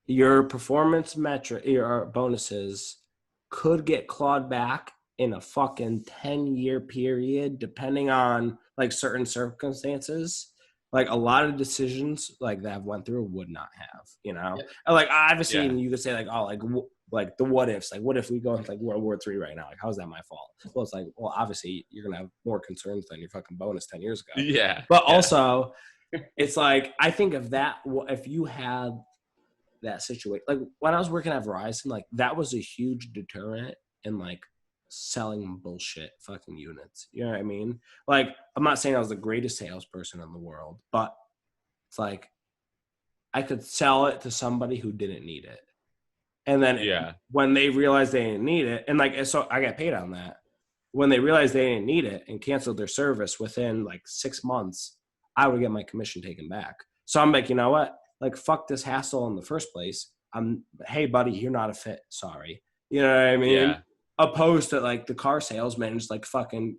Speaker 2: your performance metric, your bonuses could get clawed back in a fucking 10-year period, depending on like certain circumstances, like a lot of decisions like that I've went through would not have, like obviously you could say like, oh, like the what ifs, like what if we go into like World War III right now? Like, how's that my fault? Well, it's like, well, obviously you're going to have more concerns than your fucking bonus 10 years ago.
Speaker 1: Yeah.
Speaker 2: But also it's like, I think if you had that situation, like when I was working at Verizon, like that was a huge deterrent in like selling bullshit fucking units. You know what I mean? Like, I'm not saying I was the greatest salesperson in the world, but it's like I could sell it to somebody who didn't need it. And then when they realized they didn't need it, and like, so I got paid on that. When they realized they didn't need it and canceled their service within like 6 months, I would get my commission taken back. So I'm like, you know what? Like, fuck this hassle in the first place. Hey buddy, you're not a fit. Sorry. You know what I mean?
Speaker 1: Yeah.
Speaker 2: Opposed to like the car salesman just like fucking,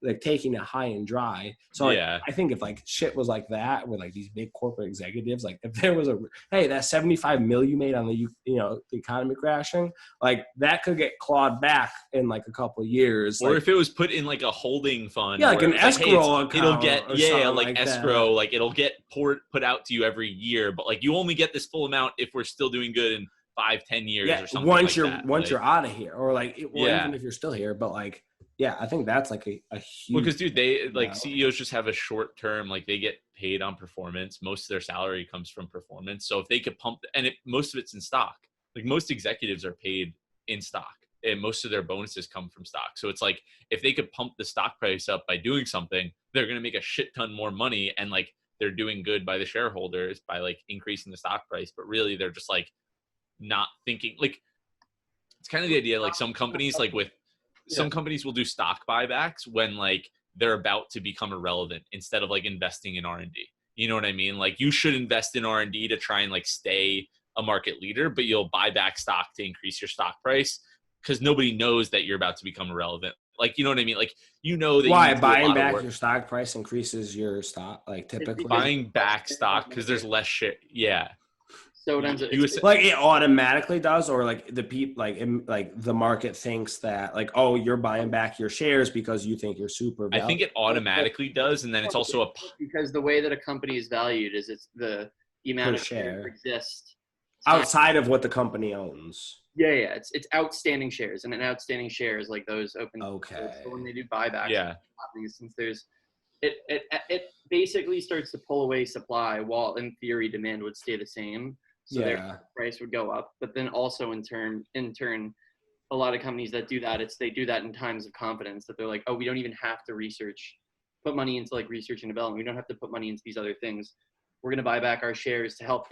Speaker 2: like taking it high and dry. So like, I think if like shit was like that with like these big corporate executives, like if there was hey, that 75 mil you made on the, the economy crashing, like that could get clawed back in like a couple of years.
Speaker 1: Or
Speaker 2: like,
Speaker 1: if it was put in like a holding fund.
Speaker 2: Yeah, like an escrow account.
Speaker 1: It'll get, like escrow,
Speaker 2: that.
Speaker 1: like it'll get put out to you every year, but like you only get this full amount if we're still doing good in 5-10 years or something.
Speaker 2: Once
Speaker 1: like
Speaker 2: you're out of here, or like even if you're still here, but like I think that's like a huge.
Speaker 1: Well, because dude, they like CEOs just have a short term, like they get paid on performance. Most of their salary comes from performance. So if they could pump, and most of it's in stock. Like most executives are paid in stock, and most of their bonuses come from stock. So it's like if they could pump the stock price up by doing something, they're going to make a shit ton more money, and like they're doing good by the shareholders by like increasing the stock price. But really, they're just like not thinking. Like it's kind of the idea. Like some companies, like with some companies will do stock buybacks when like they're about to become irrelevant instead of like investing in R&D. You know what I mean? Like you should invest in R&D to try and like stay a market leader, but you'll buy back stock to increase your stock price because nobody knows that you're about to become irrelevant. Like, you know what I mean? Like, you know that
Speaker 2: Why
Speaker 1: you need to do a
Speaker 2: buying
Speaker 1: lot of
Speaker 2: back
Speaker 1: work.
Speaker 2: your stock price increases your stock? Like typically,
Speaker 1: Buying back stock because there's less shit. Yeah.
Speaker 3: So it ends up,
Speaker 2: like it automatically does, or like the people, like the market thinks that like, oh, you're buying back your shares because you think you're super
Speaker 1: I
Speaker 2: valuable.
Speaker 1: think it automatically does, and then it's also
Speaker 3: because the way that a company is valued is it's the amount
Speaker 2: Per
Speaker 3: of
Speaker 2: share.
Speaker 3: shares exist
Speaker 2: outside of what the company owns.
Speaker 3: Yeah, it's outstanding shares, and an outstanding share is like those open.
Speaker 2: Okay.
Speaker 3: So when they do buybacks,
Speaker 1: yeah.
Speaker 3: since there's it basically starts to pull away supply, while in theory demand would stay the same. So their price would go up, but then also in turn, a lot of companies that do that, they do that in times of confidence that they're like, oh, we don't even have to put money into like research and development. We don't have to put money into these other things. We're going to buy back our shares to help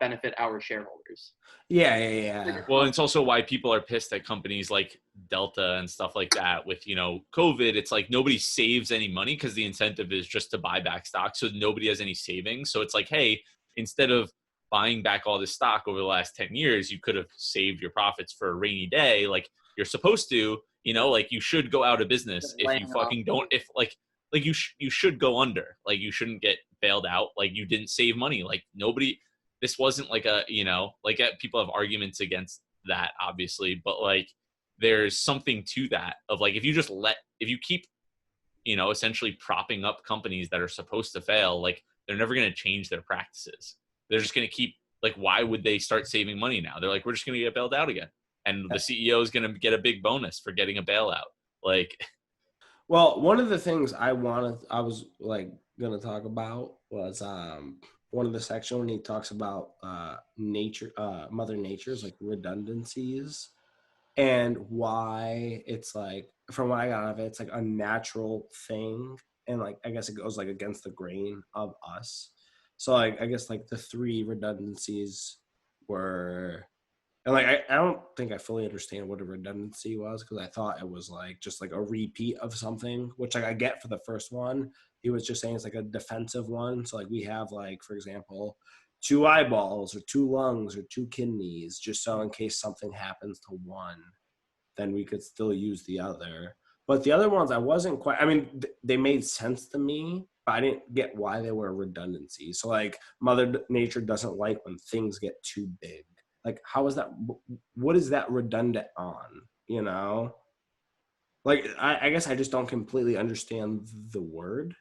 Speaker 3: benefit our shareholders.
Speaker 2: Yeah.
Speaker 1: Well, it's also why people are pissed at companies like Delta and stuff like that with, COVID. It's like nobody saves any money because the incentive is just to buy back stock. So nobody has any savings. So it's like, hey, instead of buying back all this stock over the last 10 years, you could have saved your profits for a rainy day. Like you're supposed to, like you should go out of business if you fucking don't, if like you should go under, like you shouldn't get bailed out. Like you didn't save money. Like nobody, this wasn't like people have arguments against that obviously, but like there's something to that of like, if you keep, essentially propping up companies that are supposed to fail, like they're never going to change their practices. They're just going to keep, like, why would they start saving money now? They're like, we're just going to get bailed out again. And the CEO is going to get a big bonus for getting a bailout. Like,
Speaker 2: well, one of the things I was like going to talk about was one of the section when he talks about Mother Nature's like redundancies and why it's like, from what I got out of it, it's like a natural thing. And like, I guess it goes like against the grain of us. So like, I guess like the 3 redundancies were, and like, I don't think I fully understand what a redundancy was because I thought it was like just like a repeat of something, which like I get for the first one. He was just saying it's like a defensive one. So like we have like, for example, 2 eyeballs or 2 lungs or 2 kidneys, just so in case something happens to one, then we could still use the other. But the other ones I wasn't quite, I mean, they made sense to me, but I didn't get why they were redundancy. So like Mother Nature doesn't like when things get too big. Like, how is that? What is that redundant on? Like, I guess I just don't completely understand the word.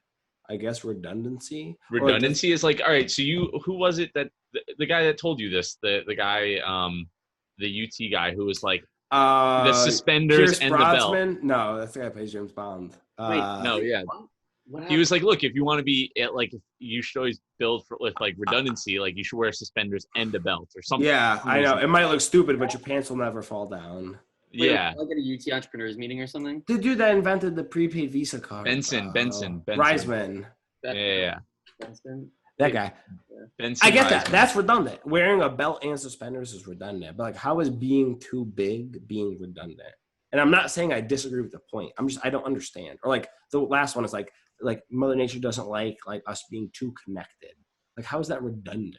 Speaker 2: I guess redundancy.
Speaker 1: redundancy is like, all right. So who was it that the guy that told you this? The guy, the UT guy who was like the suspenders
Speaker 2: Pierce
Speaker 1: and
Speaker 2: Brosnan?
Speaker 1: the belt.
Speaker 2: No, that's the guy who plays James Bond.
Speaker 1: No, yeah.
Speaker 3: What
Speaker 1: He was like, look, if you want to be like, you should always build with like redundancy. Like you should wear suspenders and a belt or something.
Speaker 2: Yeah, I know. It might look stupid, but your pants will never fall down.
Speaker 1: Yeah.
Speaker 3: Like at a UT entrepreneurs meeting or something.
Speaker 2: The dude that invented the prepaid Visa card.
Speaker 1: Benson.
Speaker 2: Reisman.
Speaker 1: Yeah.
Speaker 3: Benson.
Speaker 2: That guy.
Speaker 1: Benson
Speaker 2: I get that.
Speaker 1: Reisman.
Speaker 2: That's redundant. Wearing a belt and suspenders is redundant. But like, how is being too big being redundant? And I'm not saying I disagree with the point. I don't understand. Or like the last one is like Mother Nature doesn't like us being too connected. Like, how is that redundant?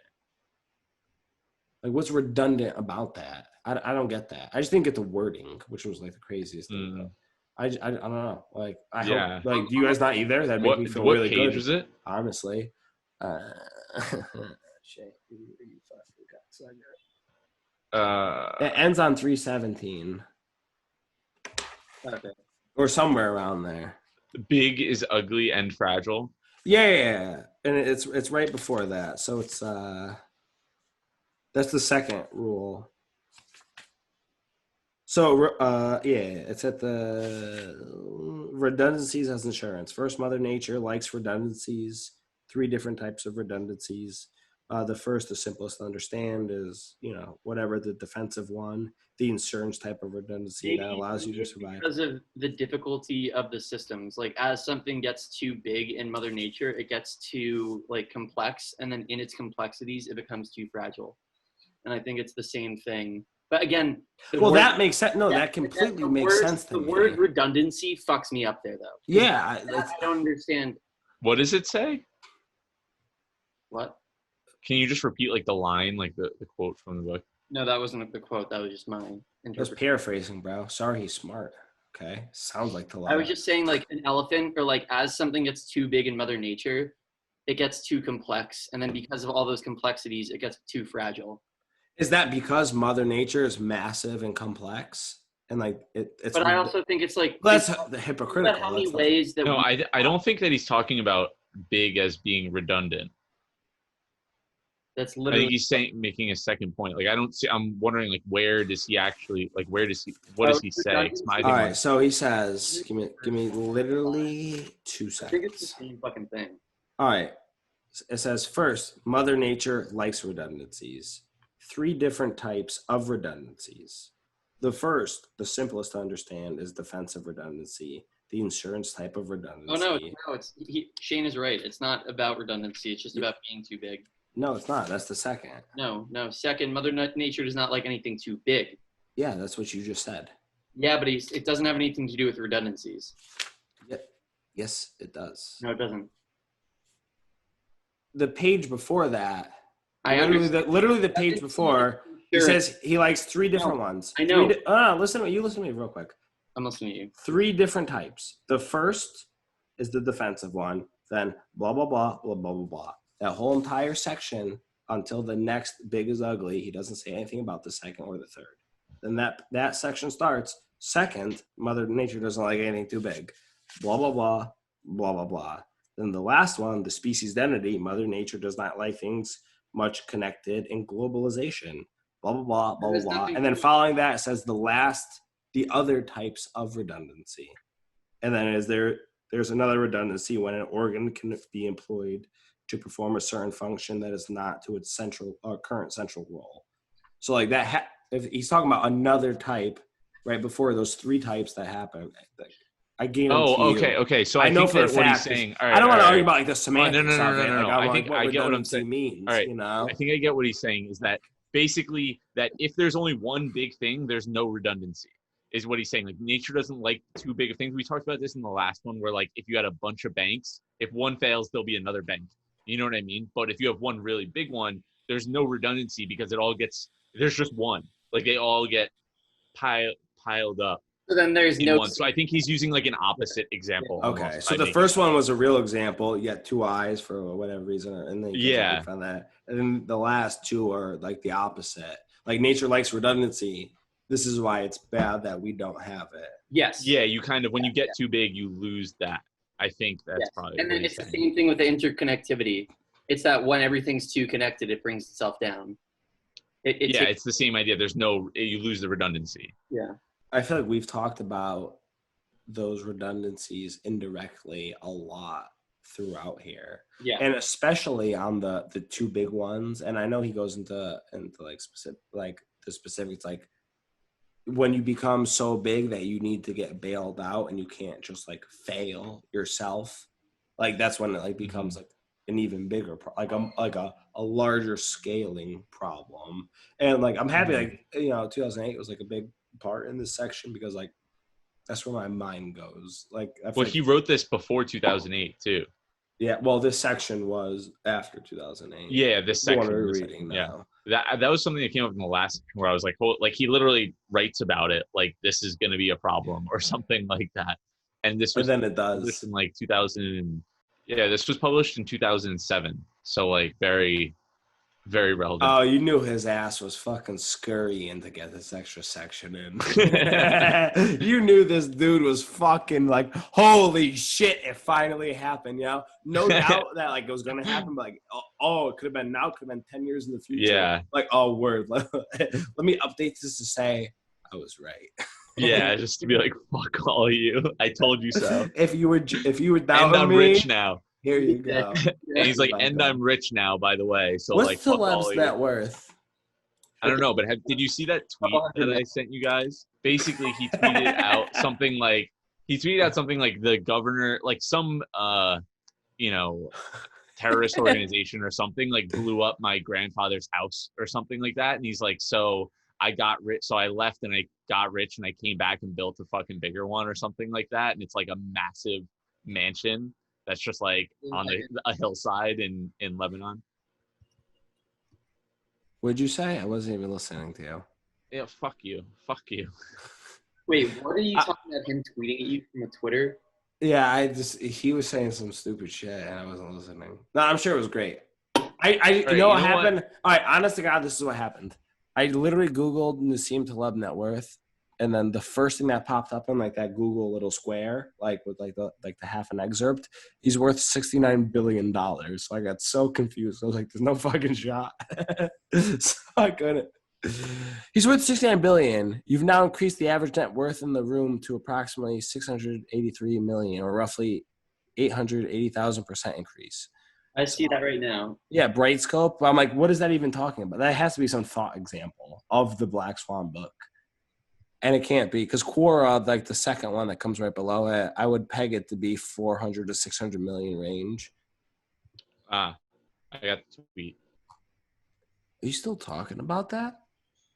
Speaker 2: Like, what's redundant about that? I don't get that. I just didn't get the wording, which was like the craziest thing. I don't know. Like, I hope, like, do you guys not either? That'd make me feel really good.
Speaker 1: What page was it?
Speaker 2: Honestly. It ends on 317.
Speaker 3: Okay.
Speaker 2: Or somewhere around there.
Speaker 1: Big is ugly and fragile.
Speaker 2: Yeah. And it's right before that. So it's that's the second rule. So it's at the redundancies as insurance. First, Mother Nature likes redundancies three different types of redundancies. The first, the simplest to understand, is whatever the defensive one, the insurance type of redundancy that allows you to survive.
Speaker 3: Because of the difficulty of the systems, like as something gets too big in Mother Nature, it gets too like complex, and then in its complexities, it becomes too fragile. And I think it's the same thing. But again,
Speaker 2: that makes sense. No, that completely makes sense to me.
Speaker 3: The word redundancy fucks me up there, though.
Speaker 2: Yeah,
Speaker 3: I don't understand.
Speaker 1: What does it say?
Speaker 3: What?
Speaker 1: Can you just repeat like the line, like the quote from the book?
Speaker 3: No, that wasn't the quote. That was just mine.
Speaker 2: I was paraphrasing, bro. Sorry, he's smart. Okay, sounds like Taleb.
Speaker 3: I was just saying, like an elephant, or like as something gets too big in Mother Nature, it gets too complex, and then because of all those complexities, it gets too fragile.
Speaker 2: Is that because Mother Nature is massive and complex, and like it's?
Speaker 3: But I also think it's like
Speaker 2: that's the hypocritical.
Speaker 3: How many ways that?
Speaker 1: No, I don't think that he's talking about big as being redundant.
Speaker 3: That's
Speaker 1: I
Speaker 3: literally.
Speaker 1: think he's making a second point. Like I'm wondering like where does he actually like what does he say?
Speaker 2: All right, so he says, give me literally 2 seconds.
Speaker 3: I think it's the same fucking thing.
Speaker 2: All right, it says first, Mother Nature likes redundancies. 3 different types of redundancies. The first, the simplest to understand, is defensive redundancy, the insurance type of redundancy.
Speaker 3: Oh no, Shane is right. It's not about redundancy. It's just about being too big.
Speaker 2: No, it's not. That's the second.
Speaker 3: No. Second, Mother Nature does not like anything too big.
Speaker 2: Yeah, that's what you just said.
Speaker 3: Yeah, but it doesn't have anything to do with redundancies.
Speaker 2: Yeah. Yes, it does.
Speaker 3: No, it doesn't.
Speaker 2: The page before that,
Speaker 3: literally
Speaker 2: the page before, he says he likes 3 different ones.
Speaker 3: I know.
Speaker 2: Listen to me real quick.
Speaker 3: I'm listening to you.
Speaker 2: 3 different types. The first is the defensive one. Then blah, blah, blah, blah, blah, blah, blah. That whole entire section until the next big is ugly. He doesn't say anything about the second or the third. Then that section starts. Second, Mother Nature doesn't like anything too big. Blah, blah, blah, blah, blah, blah. Then the last one, the species identity, Mother Nature does not like things much connected in globalization. Blah, blah, blah, blah, blah, blah. And then following that, it says the other types of redundancy. And then there's another redundancy when an organ can be employed to perform a certain function that is not to its current central role. So like that, if he's talking about another type right before those 3 types that happen, I guarantee
Speaker 1: okay. So
Speaker 2: I know for a fact.
Speaker 1: What he's saying. All right,
Speaker 2: I don't want to argue about like the semantics
Speaker 1: no.
Speaker 2: of it.
Speaker 1: I think I get what I'm saying.
Speaker 2: Means,
Speaker 1: all right. I think I get what he's saying is that basically that if there's only one big thing, there's no redundancy. Is what he's saying. Like nature doesn't like too big of things. We talked about this in the last one where like if you had a bunch of banks, if one fails, there'll be another bank. You know what I mean? But if you have one really big one, there's no redundancy because there's just one. Like they all get piled up.
Speaker 3: So then there's no
Speaker 1: one. So I think he's using like an opposite example.
Speaker 2: Okay. So the first one was a real example. You got 2 eyes for whatever reason. And then you found that. And then the last 2 are like the opposite. Like nature likes redundancy. This is why it's bad that we don't have it.
Speaker 3: Yes.
Speaker 1: Yeah, you kind of, when you get too big, you lose that. I think that's probably.
Speaker 3: And then it's the same thing with the interconnectivity. It's that when everything's too connected, it brings itself down.
Speaker 1: It's the same idea. You lose the redundancy.
Speaker 3: Yeah.
Speaker 2: I feel like we've talked about those redundancies indirectly a lot throughout here.
Speaker 3: Yeah.
Speaker 2: And especially on the 2 big ones. And I know he goes into like the specifics, like when you become so big that you need to get bailed out and you can't just like fail yourself, like that's when it like becomes like an even bigger like a larger scaling problem. And like I'm happy like 2008 was like a big part in this section because like that's where my mind goes. Like
Speaker 1: he wrote this before 2008 too.
Speaker 2: Yeah, well, this section was after 2008.
Speaker 1: Yeah, this section.
Speaker 2: We're reading now.
Speaker 1: That was something that came up in the last where I was like, he literally writes about it like this is going to be a problem or something like that. And this was
Speaker 2: then it does
Speaker 1: in like 2000. Yeah, this was published in 2007. So like very, very relevant.
Speaker 2: Oh, you knew his ass was fucking scurrying to get this extra section in. You knew this dude was fucking like, holy shit, it finally happened, No doubt that like it was gonna happen, but like, it could have been now, could have been 10 years in the future.
Speaker 1: Yeah.
Speaker 2: Like, oh, word. Let me update this to say I was right.
Speaker 1: Yeah, just to be like, fuck all of you. I told you so.
Speaker 2: If you would doubt
Speaker 1: and I'm
Speaker 2: me,
Speaker 1: rich now.
Speaker 2: Here you go.
Speaker 1: And he's like,
Speaker 2: Like
Speaker 1: and
Speaker 2: that.
Speaker 1: I'm rich now, by the way. So
Speaker 2: What's
Speaker 1: like, fuck all
Speaker 2: Taleb's
Speaker 1: of
Speaker 2: net
Speaker 1: you.
Speaker 2: worth?
Speaker 1: I don't know, but did you see that tweet that I sent you guys? Basically, he tweeted out something like the governor, like some you know, terrorist organization or something like blew up my grandfather's house or something like that. And he's like, so I got rich. So I left and I got rich and I came back and built a fucking bigger one or something like that. And it's like a massive mansion that's just like on a hillside in Lebanon.
Speaker 2: What'd you say? I wasn't even listening to you.
Speaker 1: Yeah, fuck you. Fuck you.
Speaker 3: Wait, what are you talking about? Him tweeting at you from a Twitter?
Speaker 2: Yeah, he was saying some stupid shit and I wasn't listening. No, I'm sure it was great. You know what happened? All right, honest to God, this is what happened. I literally Googled Nassim Taleb net worth, and then the first thing that popped up on like that Google little square, like with like the half an excerpt, he's worth $69 billion. So I got so confused. I was like, "There's no fucking shot." So I couldn't. He's worth $69 billion. You've now increased the average net worth in the room to approximately $683 million, or roughly 880,000% increase.
Speaker 3: I see that right now.
Speaker 2: Yeah, Brightscope. I'm like, what is that even talking about? That has to be some thought example of the Black Swan book. And it can't be, because Quora, like the second one that comes right below it, I would peg it to be 400 to 600 million range.
Speaker 1: I got the tweet.
Speaker 2: Are you still talking about that?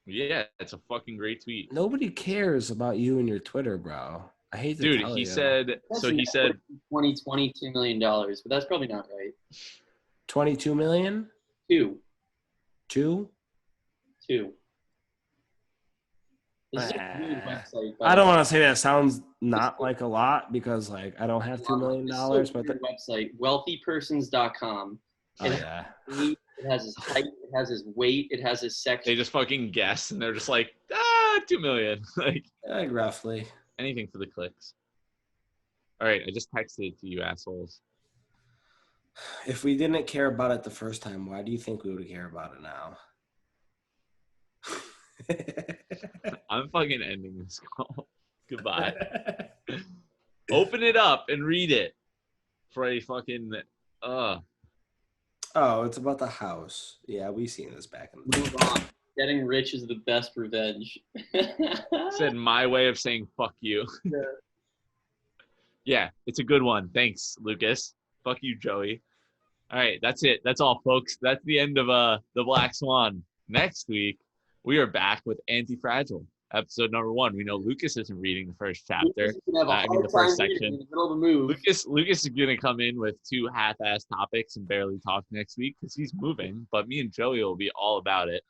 Speaker 1: Yeah, it's a fucking great tweet.
Speaker 2: Nobody cares about you and your Twitter, bro. I hate to tell you.
Speaker 1: Dude, he said
Speaker 3: 2020, $2 million, but that's probably not right.
Speaker 2: 22 million?
Speaker 3: Two. This is a weird website.
Speaker 2: I don't want to say that sounds not like a lot because like I don't have $2 million, but the
Speaker 3: website, wealthypersons.com. It has his height, it has his weight, it has his sex.
Speaker 1: They just fucking guess and they're just like, 2 million. Like
Speaker 2: roughly.
Speaker 1: Anything for the clicks. All right, I just texted it to you assholes.
Speaker 2: If we didn't care about it the first time, why do you think we would care about it now? I'm
Speaker 1: fucking ending this call. Goodbye. Open it up and read it for a fucking
Speaker 2: Oh, it's about the house. Yeah, we've seen this back in the day.
Speaker 3: Getting rich is the best revenge.
Speaker 1: Said my way of saying fuck you. Yeah, it's a good one. Thanks, Lucas. Fuck you, Joey. All right, that's it. That's all, folks. That's the end of the Black Swan. Next week, we are back with Anti-Fragile, episode number 1. We know Lucas isn't reading the first chapter. The first section. Lucas is going to come in with 2 half-ass topics and barely talk next week because he's moving. But me and Joey will be all about it.